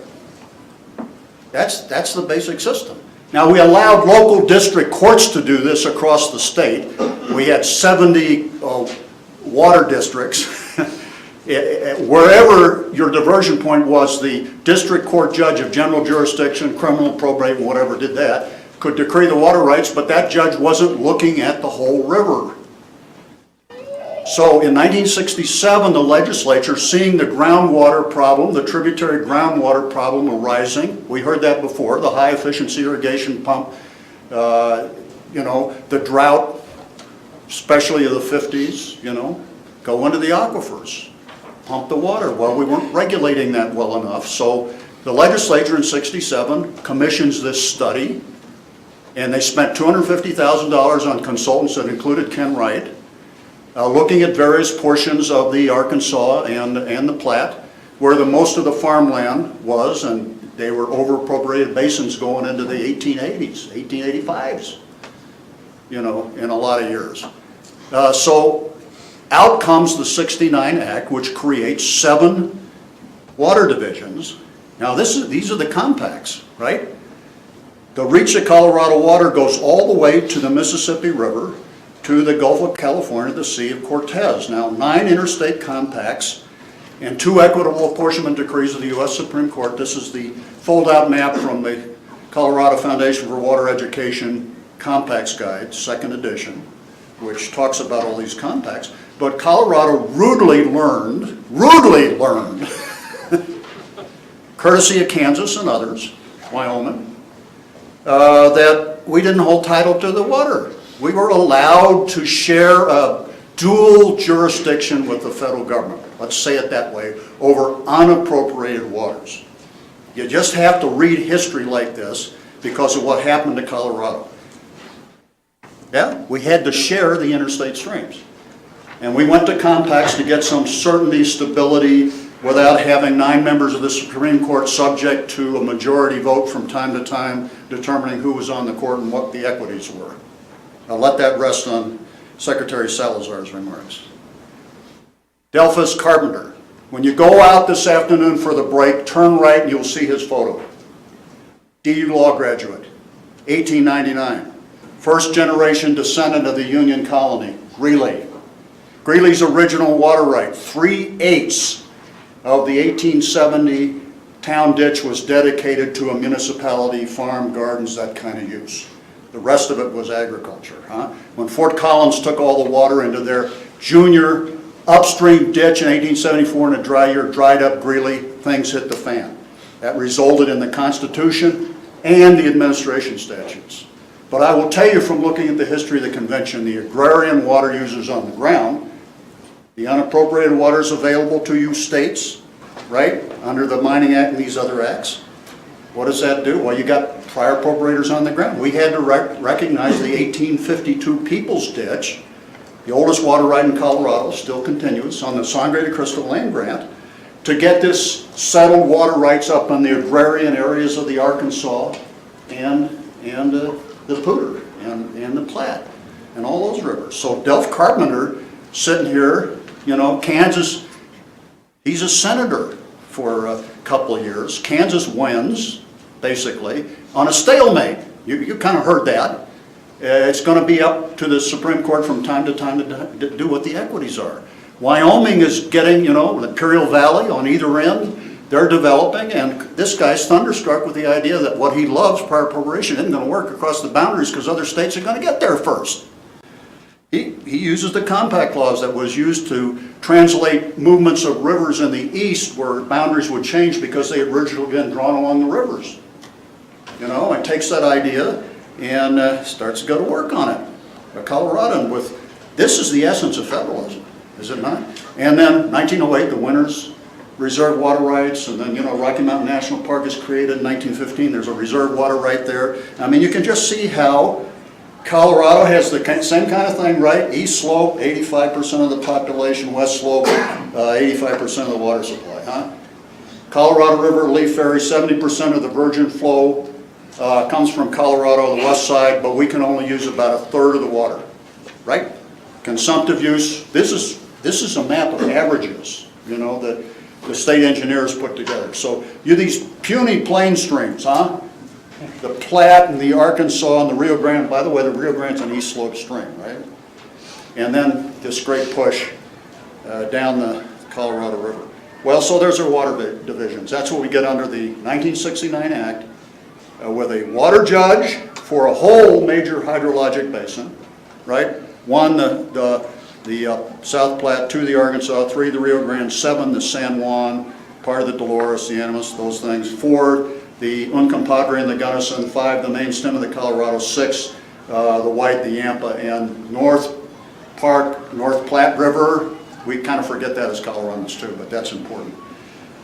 That's the basic system. Now, we allowed local district courts to do this across the state. We had 70 water districts. Wherever your diversion point was, the district court judge of general jurisdiction, criminal, probate, and whatever did that, could decree the water rights, but that judge wasn't looking at the whole river. So in 1967, the legislature, seeing the groundwater problem, the tributary groundwater problem arising, we heard that before, the high efficiency irrigation pump, the drought, especially of the 50s, go into the aquifers, pump the water. Well, we weren't regulating that well enough, so the legislature in 67 commissions this study, and they spent $250,000 on consultants that included Ken Wright, looking at various portions of the Arkansas and the Platte, where most of the farmland was, and they were over-appropriated basins going into the 1880s, 1885s, in a lot of years. So out comes the '69 Act, which creates 7 water divisions. Now these are the compacts, right? The reach of Colorado water goes all the way to the Mississippi River, to the Gulf of California, the Sea of Cortez. Now, 9 interstate compacts and 2 equitable apportionment decrees of the U.S. Supreme Court. This is the fold-out map from the Colorado Foundation for Water Education Compacts Guide, 2nd edition, which talks about all these compacts. But Colorado rudely learned, courtesy of Kansas and others, Wyoming, that we didn't hold title to the water. We were allowed to share a dual jurisdiction with the federal government, let's say it that way, over unappropriated waters. You just have to read history like this because of what happened to Colorado. Yeah, we had to share the interstate streams. And we went to compacts to get some certainty, stability, without having 9 members of the Supreme Court subject to a majority vote from time to time, determining who was on the court and what the equities were. I'll let that rest on Secretary Salazar's remarks. Delphus Carpenter. When you go out this afternoon for the break, turn right and you'll see his photo. DU law graduate, 1899. First generation descendant of the Union colony, Greeley. Greeley's original water right, 3/8 of the 1870 town ditch was dedicated to a municipality, farm, gardens, that kind of use. The rest of it was agriculture. When Fort Collins took all the water into their junior upstream ditch in 1874 in a dry year, dried up Greeley, things hit the fan. That resulted in the Constitution and the administration statutes. But I will tell you from looking at the history of the convention, the agrarian water users on the ground, the unappropriated water is available to you states, right, under the Mining Act and these other acts. What does that do? Well, you got prior appropriators on the ground. We had to recognize the 1852 People's Ditch, the oldest water right in Colorado, still continuous, on the Sangre de Cristo Land Grant, to get this settled water rights up on the agrarian areas of the Arkansas and the Poudre and the Platte and all those rivers. So Delph Carpenter sitting here, Kansas, he's a senator for a couple of years. Kansas wins, basically, on a stalemate. You kind of heard that. It's going to be up to the Supreme Court from time to time to do what the equities are. Wyoming is getting, the Imperial Valley on either end, they're developing, and this guy's thunderstruck with the idea that what he loves, prior appropriation, isn't going to work across the boundaries because other states are going to get there first. He uses the compact clause that was used to translate movements of rivers in the east where boundaries would change because they had originally been drawn along the rivers. And takes that idea and starts to go to work on it. Colorado, this is the essence of federalism, is it not? And then 1908, the Winners Reserve water rights, and then Rocky Mountain National Park is created in 1915. There's a reserve water right there. I mean, you can just see how Colorado has the same kind of thing, right? East slope, 85% of the population. West slope, 85% of the water supply, Colorado River, Leaf Ferry, 70% of the virgin flow comes from Colorado, the west side, but we can only use about a third of the water, right? Consumptive use, this is a map of averages, you know, that the state engineers put together. So these puny plain streams, huh? The Platte and the Arkansas and the Rio Grande, by the way, the Rio Grande's an east slope stream, right? And then this great push down the Colorado River. Well, so there's our water divisions. That's what we get under the 1969 Act, with a water judge for a whole major hydrologic basin, right? 1, the South Platte, 2, the Arkansas, 3, the Rio Grande, 7, the San Juan, part of the Dolores, the Animas, those things, 4, the Uncompahgre and the Gunnison, 5, the main stem of the Colorado, 6, the White, the Yampa, and North Park, North Platte River. We kind of forget that as Coloradans too, but that's important.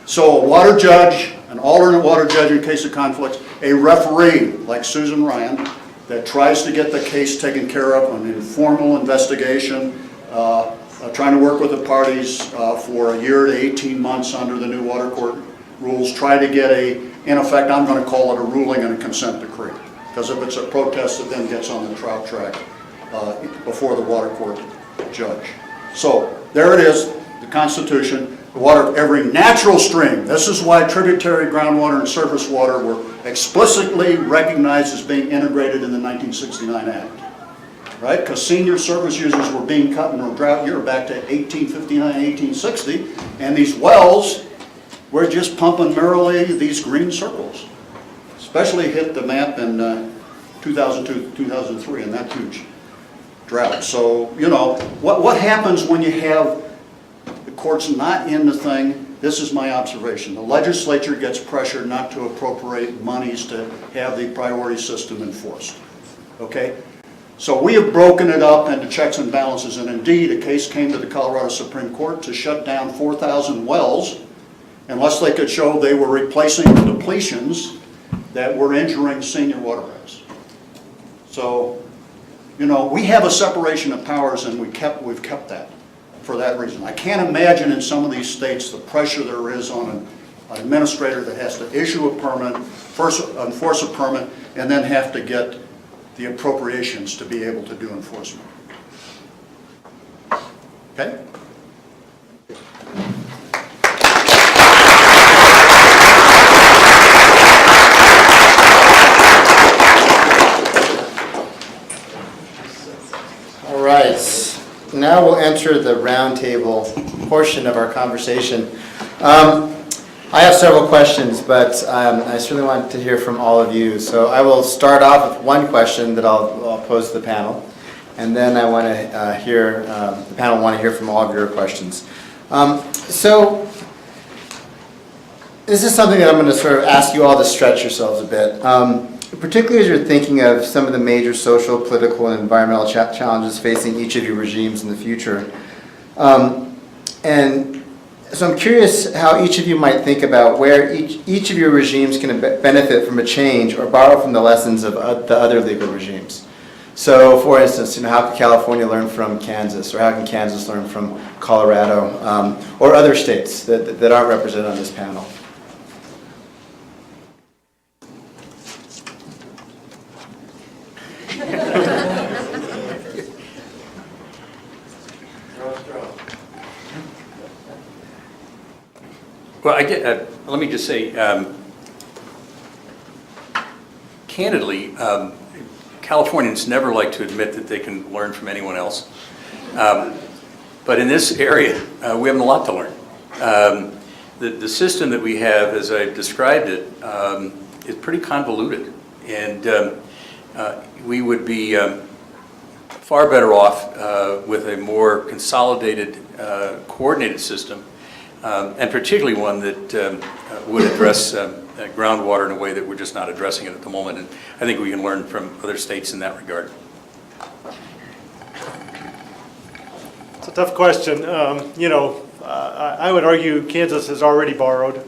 So a water judge, an alternate water judge in case of conflicts, a referee like Susan Ryan that tries to get the case taken care of, an informal investigation, trying to work with the parties for a year to 18 months under the new water court rules, try to get in effect, I'm going to call it a ruling and a consent decree. Because if it's a protest, it then gets on the trial track before the water court judge. So there it is, the Constitution, the water of every natural stream. This is why tributary groundwater and surface water were explicitly recognized as being integrated in the 1969 Act. Right? Because senior service users were being cut in a drought year back to 1859, 1860, and these wells were just pumping merrily these green circles. Especially hit the map in 2002, 2003, and that huge drought. So, you know, what happens when you have the courts not in the thing? This is my observation. The legislature gets pressured not to appropriate monies to have the priority system enforced. Okay? So we have broken it up into checks and balances, and indeed a case came to the Colorado Supreme Court to shut down 4,000 wells unless they could show they were replacing the depletions that were injuring senior water rights. So, you know, we have a separation of powers, and we've kept that for that reason. I can't imagine in some of these states the pressure there is on an administrator that has to issue a permit, first enforce a permit, and then have to get the appropriations to be able to do enforcement. Okay? All right, now we'll enter the roundtable portion of our conversation. I have several questions, but I certainly want to hear from all of you. So I will start off with one question that I'll pose to the panel, and then I want to hear, the panel want to hear from all of your questions. So this is something that I'm going to sort of ask you all to stretch yourselves a bit. Particularly as you're thinking of some of the major social, political, and environmental challenges facing each of your regimes in the future. And so I'm curious how each of you might think about where each of your regimes can benefit from a change or borrow from the lessons of the other legal regimes. So for instance, how can California learn from Kansas, or how can Kansas learn from Colorado, or other states that aren't represented on this panel? Well, let me just say, candidly, Californians never like to admit that they can learn from anyone else. But in this area, we have a lot to learn. The system that we have, as I described it, is pretty convoluted. And we would be far better off with a more consolidated, coordinated system. And particularly one that would address groundwater in a way that we're just not addressing it at the moment. And I think we can learn from other states in that regard. It's a tough question. You know, I would argue Kansas has already borrowed.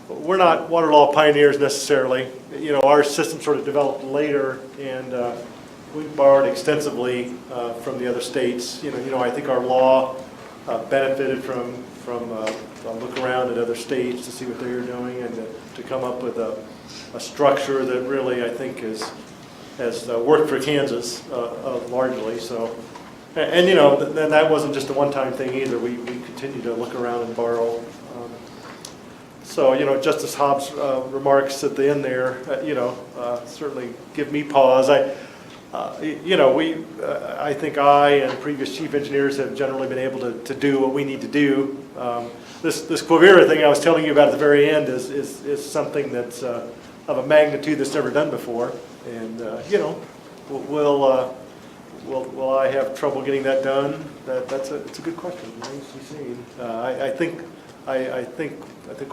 We're not water law pioneers necessarily. You know, our system sort of developed later, and we've borrowed extensively from the other states. You know, I think our law benefited from from a look around at other states to see what they're doing and to come up with a structure that really, I think, has worked for Kansas largely. So, and you know, that wasn't just a one-time thing either. We continue to look around and borrow. So, you know, Justice Hobbs' remarks at the end there, you know, certainly give me pause. You know, I think I and previous chief engineers have generally been able to do what we need to do. This Quivira thing I was telling you about at the very end is something that's of a magnitude that's never done before. And, you know, will I have trouble getting that done? It's a good question. Remains to be seen. I think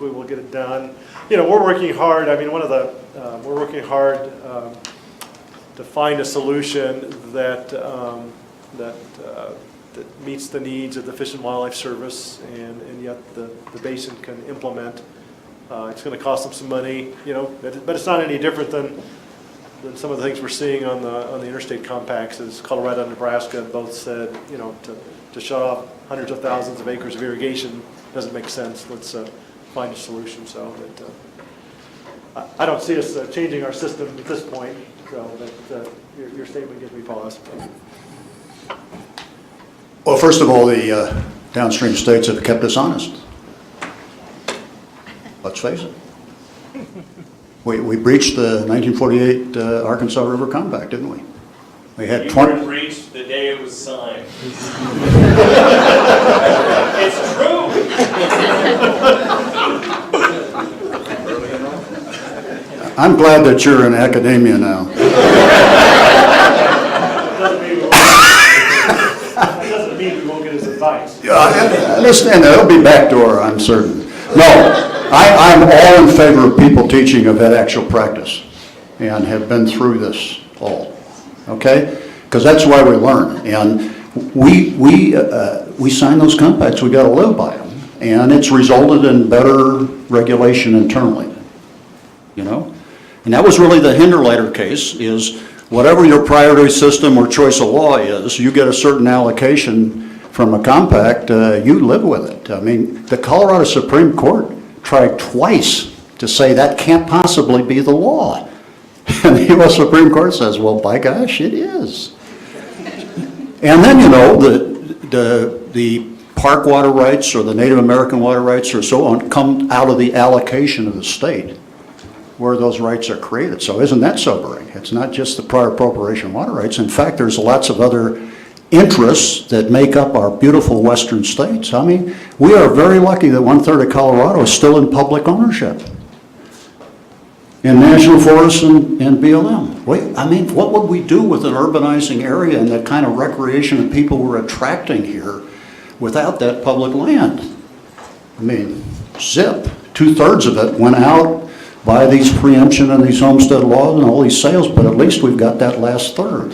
we will get it done. You know, we're working hard. I mean, we're working hard to find a solution that meets the needs of the Fish and Wildlife Service, and yet the basin can implement. It's going to cost them some money, you know, but it's not any different than some of the things we're seeing on the interstate compacts. As Colorado and Nebraska both said, you know, to shut off hundreds of thousands of acres of irrigation doesn't make sense. Let's find a solution. So that I don't see us changing our system at this point. So that your statement gives me pause. Well, first of all, the downstream states have kept us honest. Let's face it. We breached the 1948 Arkansas River Compact, didn't we? We had 20. You were breached the day it was signed. It's true. I'm glad that you're in academia now. That doesn't mean we won't get his advice. I understand that. It'll be backdoor, I'm certain. No, I'm all in favor of people teaching have had actual practice and have been through this all, okay? Because that's why we learn. And we sign those compacts, we got to live by them. And it's resulted in better regulation internally, you know? And that was really the Hinderleiter case, is whatever your priority system or choice of law is, you get a certain allocation from a compact, you live with it. I mean, the Colorado Supreme Court tried twice to say that can't possibly be the law. And the U.S. Supreme Court says, well, by gosh, it is. And then, you know, the park water rights or the Native American water rights or so on come out of the allocation of the state where those rights are created. So isn't that sobering? It's not just the prior appropriation water rights. In fact, there's lots of other interests that make up our beautiful western states. I mean, we are very lucky that 1/3 of Colorado is still in public ownership. In national forests and BLM. I mean, what would we do with an urbanizing area and the kind of recreation that people were attracting here without that public land? I mean, zip. 2/3 of it went out by these preemption and these homestead laws and all these sales, but at least we've got that last third.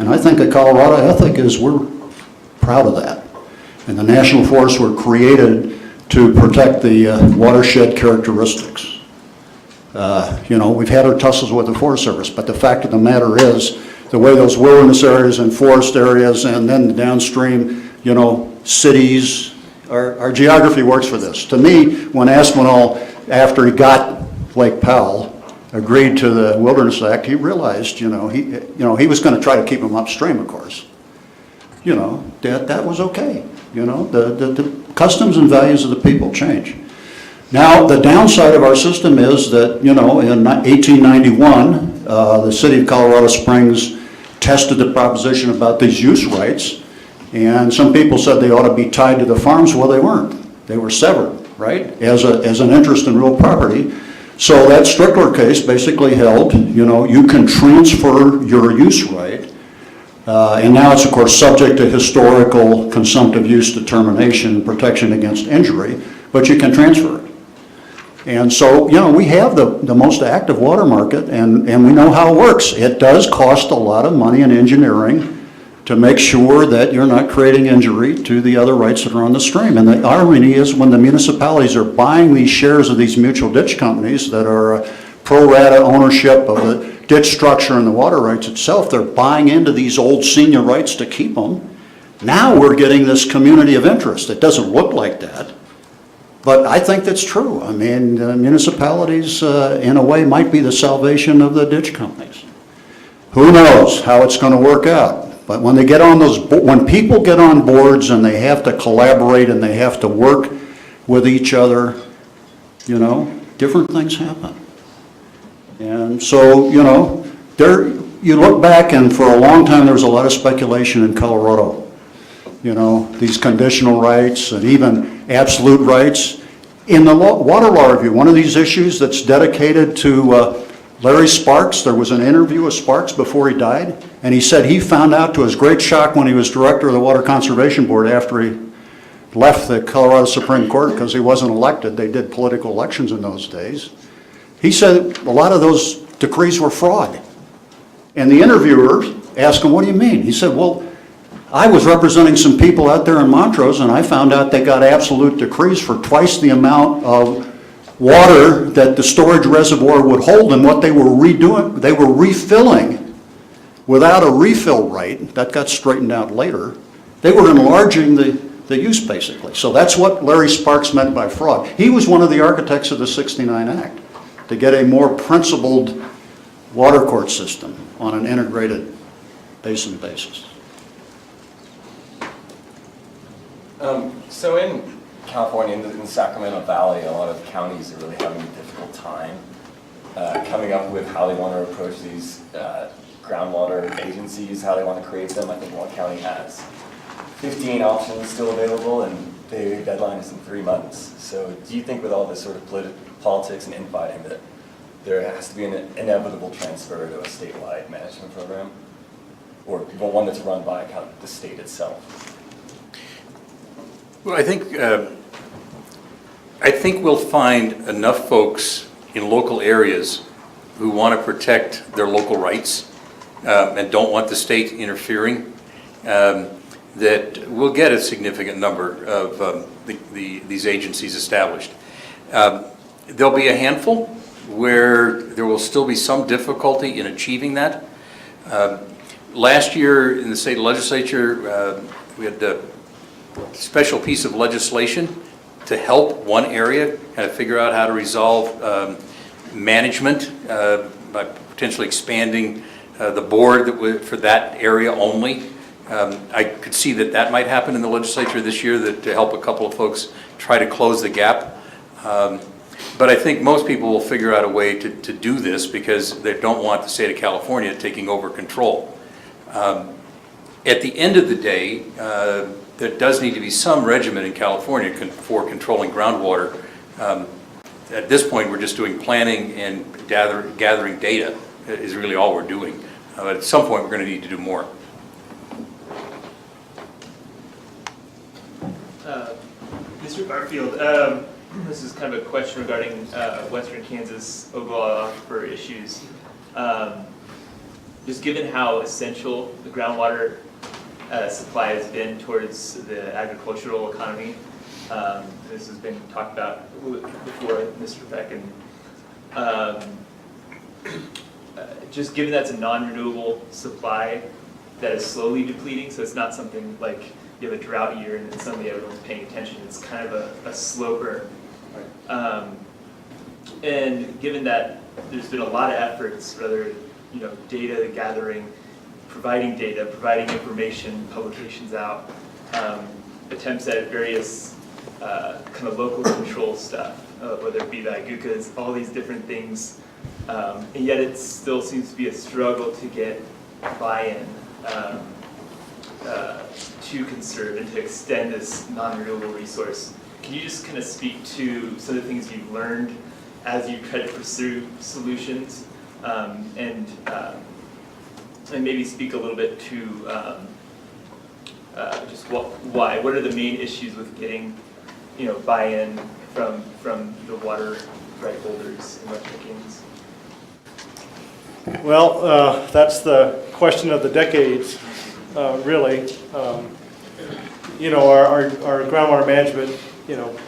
And I think a Colorado ethic is we're proud of that. And the national forests were created to protect the watershed characteristics. You know, we've had our tussles with the Forest Service, but the fact of the matter is the way those wilderness areas and forest areas and then the downstream, you know, cities, our geography works for this. To me, when Aspinall, after he got Lake Powell, agreed to the Wilderness Act, he realized, he was going to try to keep them upstream, of course. You know, that was okay. You know, the customs and values of the people change. Now, the downside of our system is that, you know, in 1891, the city of Colorado Springs tested the proposition about these use rights, and some people said they ought to be tied to the farms. Well, they weren't. They were severed, right, as an interest in real property. So that Strickler case basically held, you know, you can transfer your use right, and now it's, of course, subject to historical consumptive use determination and protection against injury, but you can transfer it. And so, you know, we have the most active water market, and we know how it works. It does cost a lot of money in engineering to make sure that you're not creating injury to the other rights that are on the stream. And the irony is when the municipalities are buying these shares of these mutual ditch companies that are pro rata ownership of the ditch structure and the water rights itself, they're buying into these old senior rights to keep them. Now we're getting this community of interest. It doesn't look like that. But I think that's true. I mean, municipalities, in a way, might be the salvation of the ditch companies. Who knows how it's going to work out? But when they get on when people get on boards and they have to collaborate and they have to work with each other, you know, different things happen. And so, you know, you look back, and for a long time there was a lot of speculation in Colorado. You know, these conditional rights and even absolute rights. In the water law review, one of these issues that's dedicated to Larry Sparks, there was an interview with Sparks before he died, and he said he found out to his great shock when he was director of the Water Conservation Board after he left the Colorado Supreme Court because he wasn't elected. They did political elections in those days. He said a lot of those decrees were fraud. And the interviewer asked him, what do you mean? He said, well, I was representing some people out there in Montrose, and I found out they got absolute decrees for twice the amount of water that the storage reservoir would hold, and what they were redoing, they were refilling without a refill right. That got straightened out later. They were enlarging the use, basically. So that's what Larry Sparks meant by fraud. He was one of the architects of the '69 Act, to get a more principled water court system on an integrated basin basis. So in California, in the Sacramento Valley, a lot of counties are really having a difficult time coming up with how they want to approach these groundwater agencies, how they want to create them. I think one county has 15 options still available, and the deadline is in 3 months. So do you think with all this sort of politics and infighting that there has to be an inevitable transfer to a statewide management program? Or one that's run by kind of the state itself? Well, I think we'll find enough folks in local areas who want to protect their local rights and don't want the state interfering, that we'll get a significant number of these agencies established. There'll be a handful where there will still be some difficulty in achieving that. Last year in the state legislature, we had a special piece of legislation to help one area kind of figure out how to resolve management by potentially expanding the board for that area only. I could see that might happen in the legislature this year, to help a couple of folks try to close the gap. But I think most people will figure out a way to do this because they don't want the state of California taking over control. At the end of the day, there does need to be some regimen in California for controlling groundwater. At this point, we're just doing planning and gathering data is really all we're doing. But at some point, we're going to need to do more. Mr. Garfield, this is kind of a question regarding Western Kansas Ogallala aquifer issues. Just given how essential the groundwater supply has been towards the agricultural economy, this has been talked about before, Mr. Beck, and just given that's a non-renewable supply that is slowly depleting, so it's not something like you have a drought year and then suddenly everyone's paying attention. It's kind of a slow burn. And given that there's been a lot of efforts, whether data gathering, providing information, publications out, attempts at various kind of local control stuff, whether it be the IGUCAs, all these different things, and yet it still seems to be a struggle to get buy-in to conserve and to extend this non-renewable resource. Can you just kind of speak to some of the things you've learned as you try to pursue solutions, and maybe speak a little bit to just why? What are the main issues with getting buy-in from the water right holders in Western Kansas? Well, that's the question of the decades, really. Our groundwater management,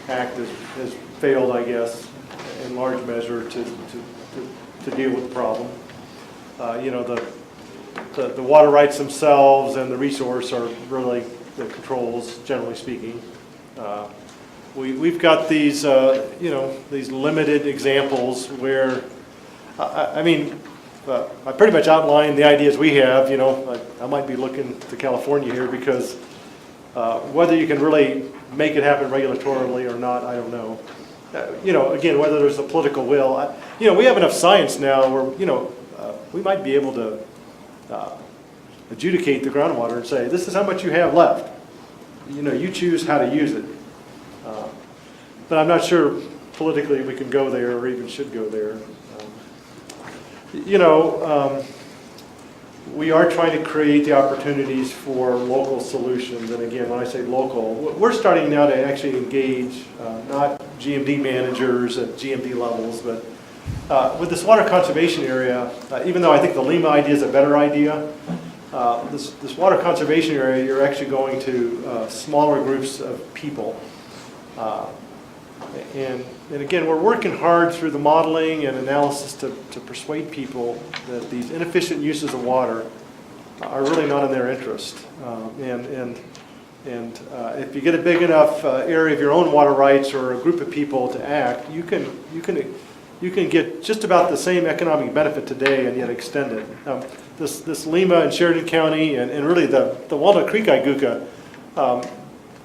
act has failed, I guess, in large measure to deal with the problem. The water rights themselves and the resource are really the controls, generally speaking. we've got these, you know, these limited examples where, I mean, I pretty much outlined the ideas we have, you know. I might be looking to California here because whether you can really make it happen regulatorily or not, I don't know. You know, again, whether there's a political will. You know, we have enough science now where, you know, we might be able to adjudicate the groundwater and say, this is how much you have left. You know, you choose how to use it. But I'm not sure politically we can go there or even should go there. You know, we are trying to create the opportunities for local solutions. And again, when I say local, we're starting now to actually engage not GMD managers at GMD levels, but with this water conservation area, even though I think the Lima idea is a better idea, this water conservation area, you're actually going to smaller groups of people. And again, we're working hard through the modeling and analysis to persuade people that these inefficient uses of water are really not in their interest. And if you get a big enough area of your own water rights or a group of people to act, you can get just about the same economic benefit today and yet extend it. This Lima and Sheridan County and really the Walnut Creek Iguca,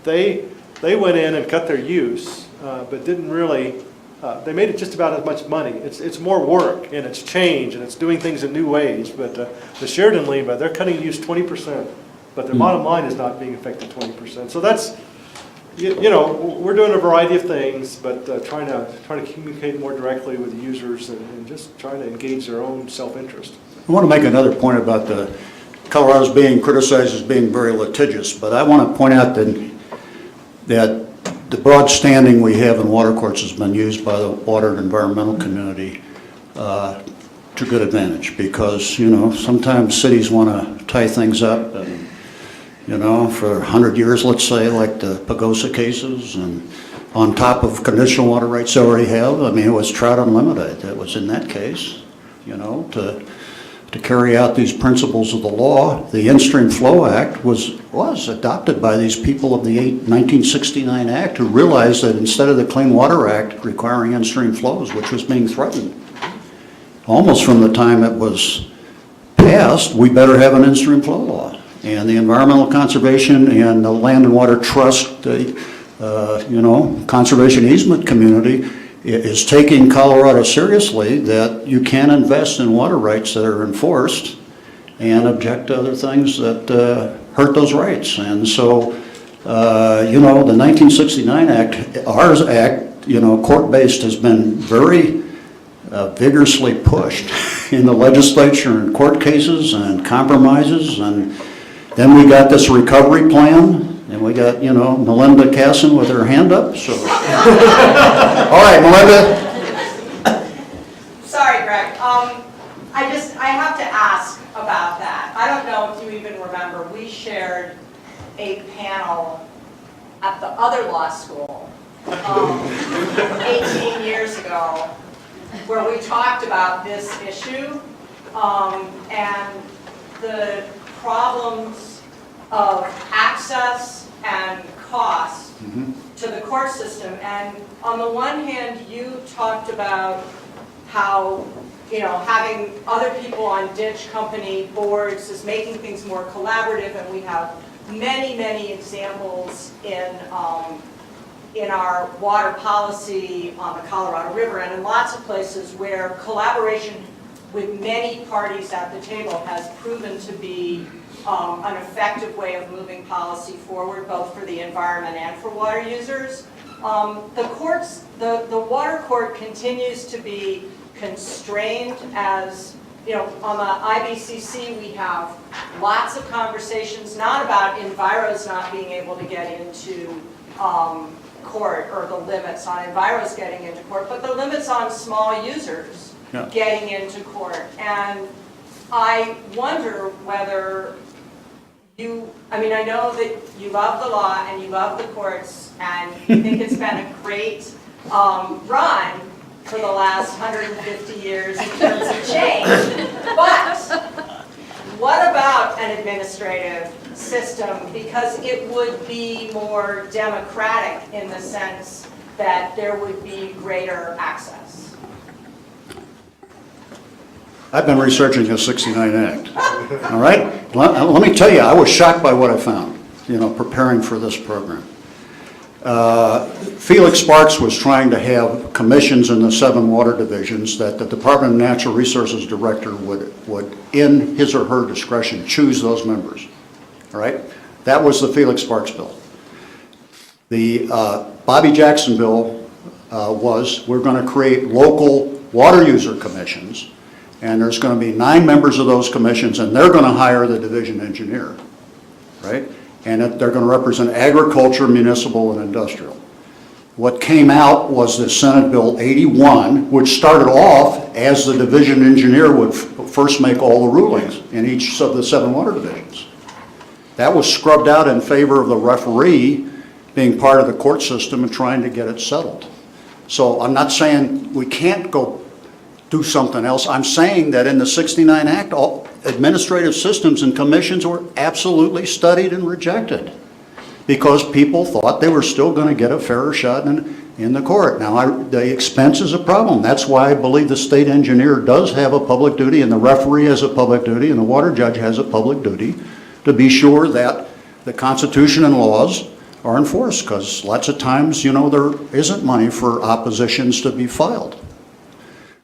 they went in and cut their use, but didn't really, they made it just about as much money. It's more work and it's change and it's doing things in new ways, but the Sheridan Lima, they're cutting use 20%, but their bottom line is not being affected 20%. So that's, you know, we're doing a variety of things, but trying to communicate more directly with the users and just trying to engage their own self-interest. I want to make another point about the Colorado's being criticized as being very litigious, but I want to point out that the broad standing we have in water courts has been used by the water and environmental community to good advantage, because, you know, sometimes cities want to tie things up, and, you know, for 100 years, let's say, like the Pagosa cases, and on top of conditional water rights they already have. I mean, it was Trout Unlimited that was in that case, you know, to carry out these principles of the law. The In-Stream Flow Act was adopted by these people of the 1969 Act, who realized that instead of the Clean Water Act requiring in-stream flows, which was being threatened almost from the time it was passed, we better have an in-stream flow law. And the Environmental Conservation and the Land and Water Trust, you know, conservation easement community is taking Colorado seriously, that you can invest in water rights that are enforced and object to other things that hurt those rights. And so, you know, the 1969 Act, ours Act, you know, court-based, has been very vigorously pushed in the legislature and court cases and compromises. And then we got this recovery plan. And we got, you know, Melinda Casson with her hand up, so. All right, Melinda. Sorry, Greg. I have to ask about that. I don't know if you even remember, we shared a panel at the other law school 18 years ago where we talked about this issue and the problems of access and cost to the court system. And on the one hand, you talked about how, you know, having other people on ditch company boards is making things more collaborative, and we have many, many examples in our water policy on the Colorado River and in lots of places where collaboration with many parties at the table has proven to be an effective way of moving policy forward, both for the environment and for water users. The water court continues to be constrained, as, you know, on the IBCC we have lots of conversations, not about Enviros not being able to get into court, or the limits on Enviros getting into court, but the limits on small users getting into court. And I wonder whether I mean, I know that you love the law and you love the courts and you think it's been a great run for the last 150 years in terms of change, but what about an administrative system because it would be more democratic in the sense that there would be greater access. I've been researching the 69 Act, all right? Let me tell you, I was shocked by what I found, preparing for this program. Felix Sparks was trying to have commissions in the 7 water divisions that the Department of Natural Resources director would, in his or her discretion, choose those members, all right? That was the Felix Sparks bill. The Bobby Jackson bill was, we're going to create local water user commissions, and there's going to be 9 members of those commissions, and they're going to hire the division engineer, right? And they're going to represent agriculture, municipal, and industrial. What came out was the Senate Bill 81, which started off as the division engineer would first make all the rulings in each of the 7 water divisions. That was scrubbed out in favor of the referee being part of the court system and trying to get it settled. So I'm not saying we can't go do something else. I'm saying that in the 69 Act, all administrative systems and commissions were absolutely studied and rejected because people thought they were still going to get a fairer shot in the court. Now, the expense is a problem. That's why I believe the state engineer does have a public duty, and the referee has a public duty, and the water judge has a public duty to be sure that the Constitution and laws are enforced, because lots of times, there isn't money for oppositions to be filed.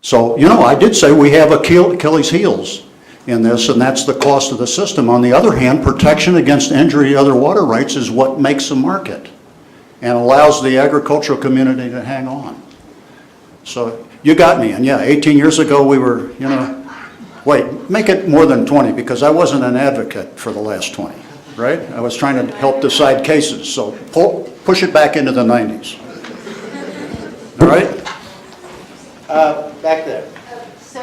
So, I did say we have Achilles' heels in this, and that's the cost of the system. On the other hand, protection against injury to other water rights is what makes a market and allows the agricultural community to hang on. So you got me, and yeah, 18 years ago we were, wait, make it more than 20, because I wasn't an advocate for the last 20, right? I was trying to help decide cases, so push it back into the 90s. All right? Back there. So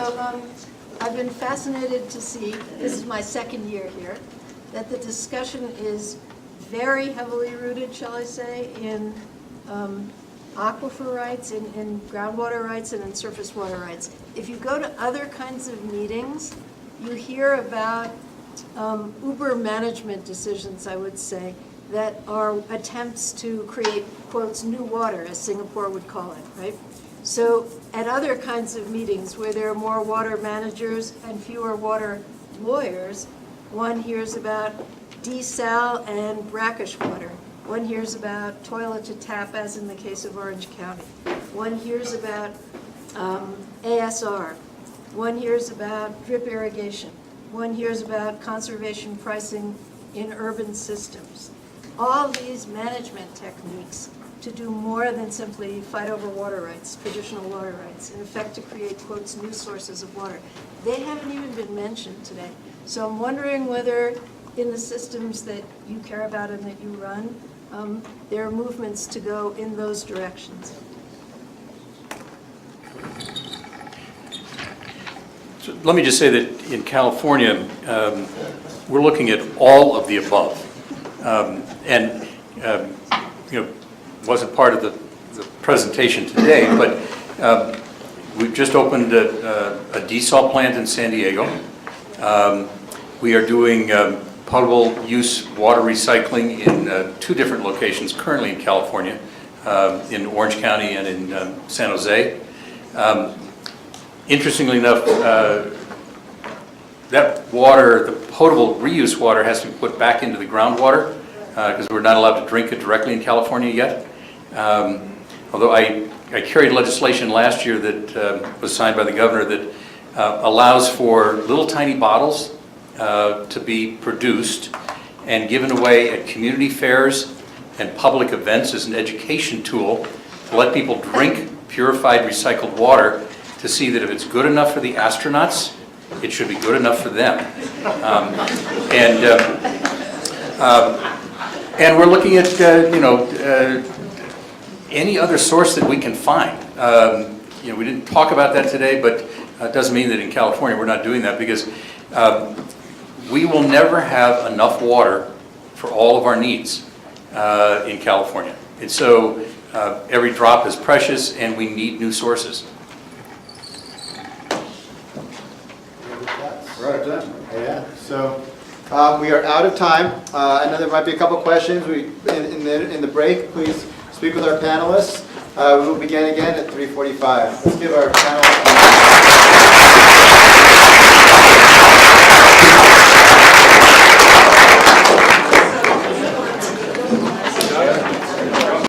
I've been fascinated to see, this is my 2nd year here, that the discussion is very heavily rooted, shall I say, in aquifer rights, in groundwater rights, and in surface water rights. If you go to other kinds of meetings, you hear about Uber management decisions, I would say, that are attempts to create, quotes, new water, as Singapore would call it, right? So at other kinds of meetings where there are more water managers and fewer water lawyers, one hears about desal and brackish water. One hears about toilet to tap, as in the case of Orange County. One hears about ASR. One hears about drip irrigation. One hears about conservation pricing in urban systems. All these management techniques to do more than simply fight over water rights, traditional water rights, in effect to create, quotes, new sources of water. They haven't even been mentioned today. So I'm wondering whether in the systems that you care about and that you run, there are movements to go in those directions. So let me just say that in California, we're looking at all of the above. Wasn't part of the presentation today, but we've just opened a desal plant in San Diego. We are doing potable use water recycling in 2 different locations currently in California, in Orange County and in San Jose. Interestingly enough, that water, the potable reuse water, has to be put back into the groundwater because we're not allowed to drink it directly in California yet. Although I carried legislation last year that was signed by the governor that allows for little tiny bottles to be produced and given away at community fairs and public events as an education tool to let people drink purified recycled water to see that if it's good enough for the astronauts, it should be good enough for them. And we're looking at, any other source that we can find. We didn't talk about that today, but it doesn't mean that in California we're not doing that, because we will never have enough water for all of our needs in California. And so every drop is precious, and we need new sources. Right then. Yeah. So We are out of time. I know there might be a couple questions. In the break, please speak with our panelists. We will begin again at 3:45. Let's give our panelists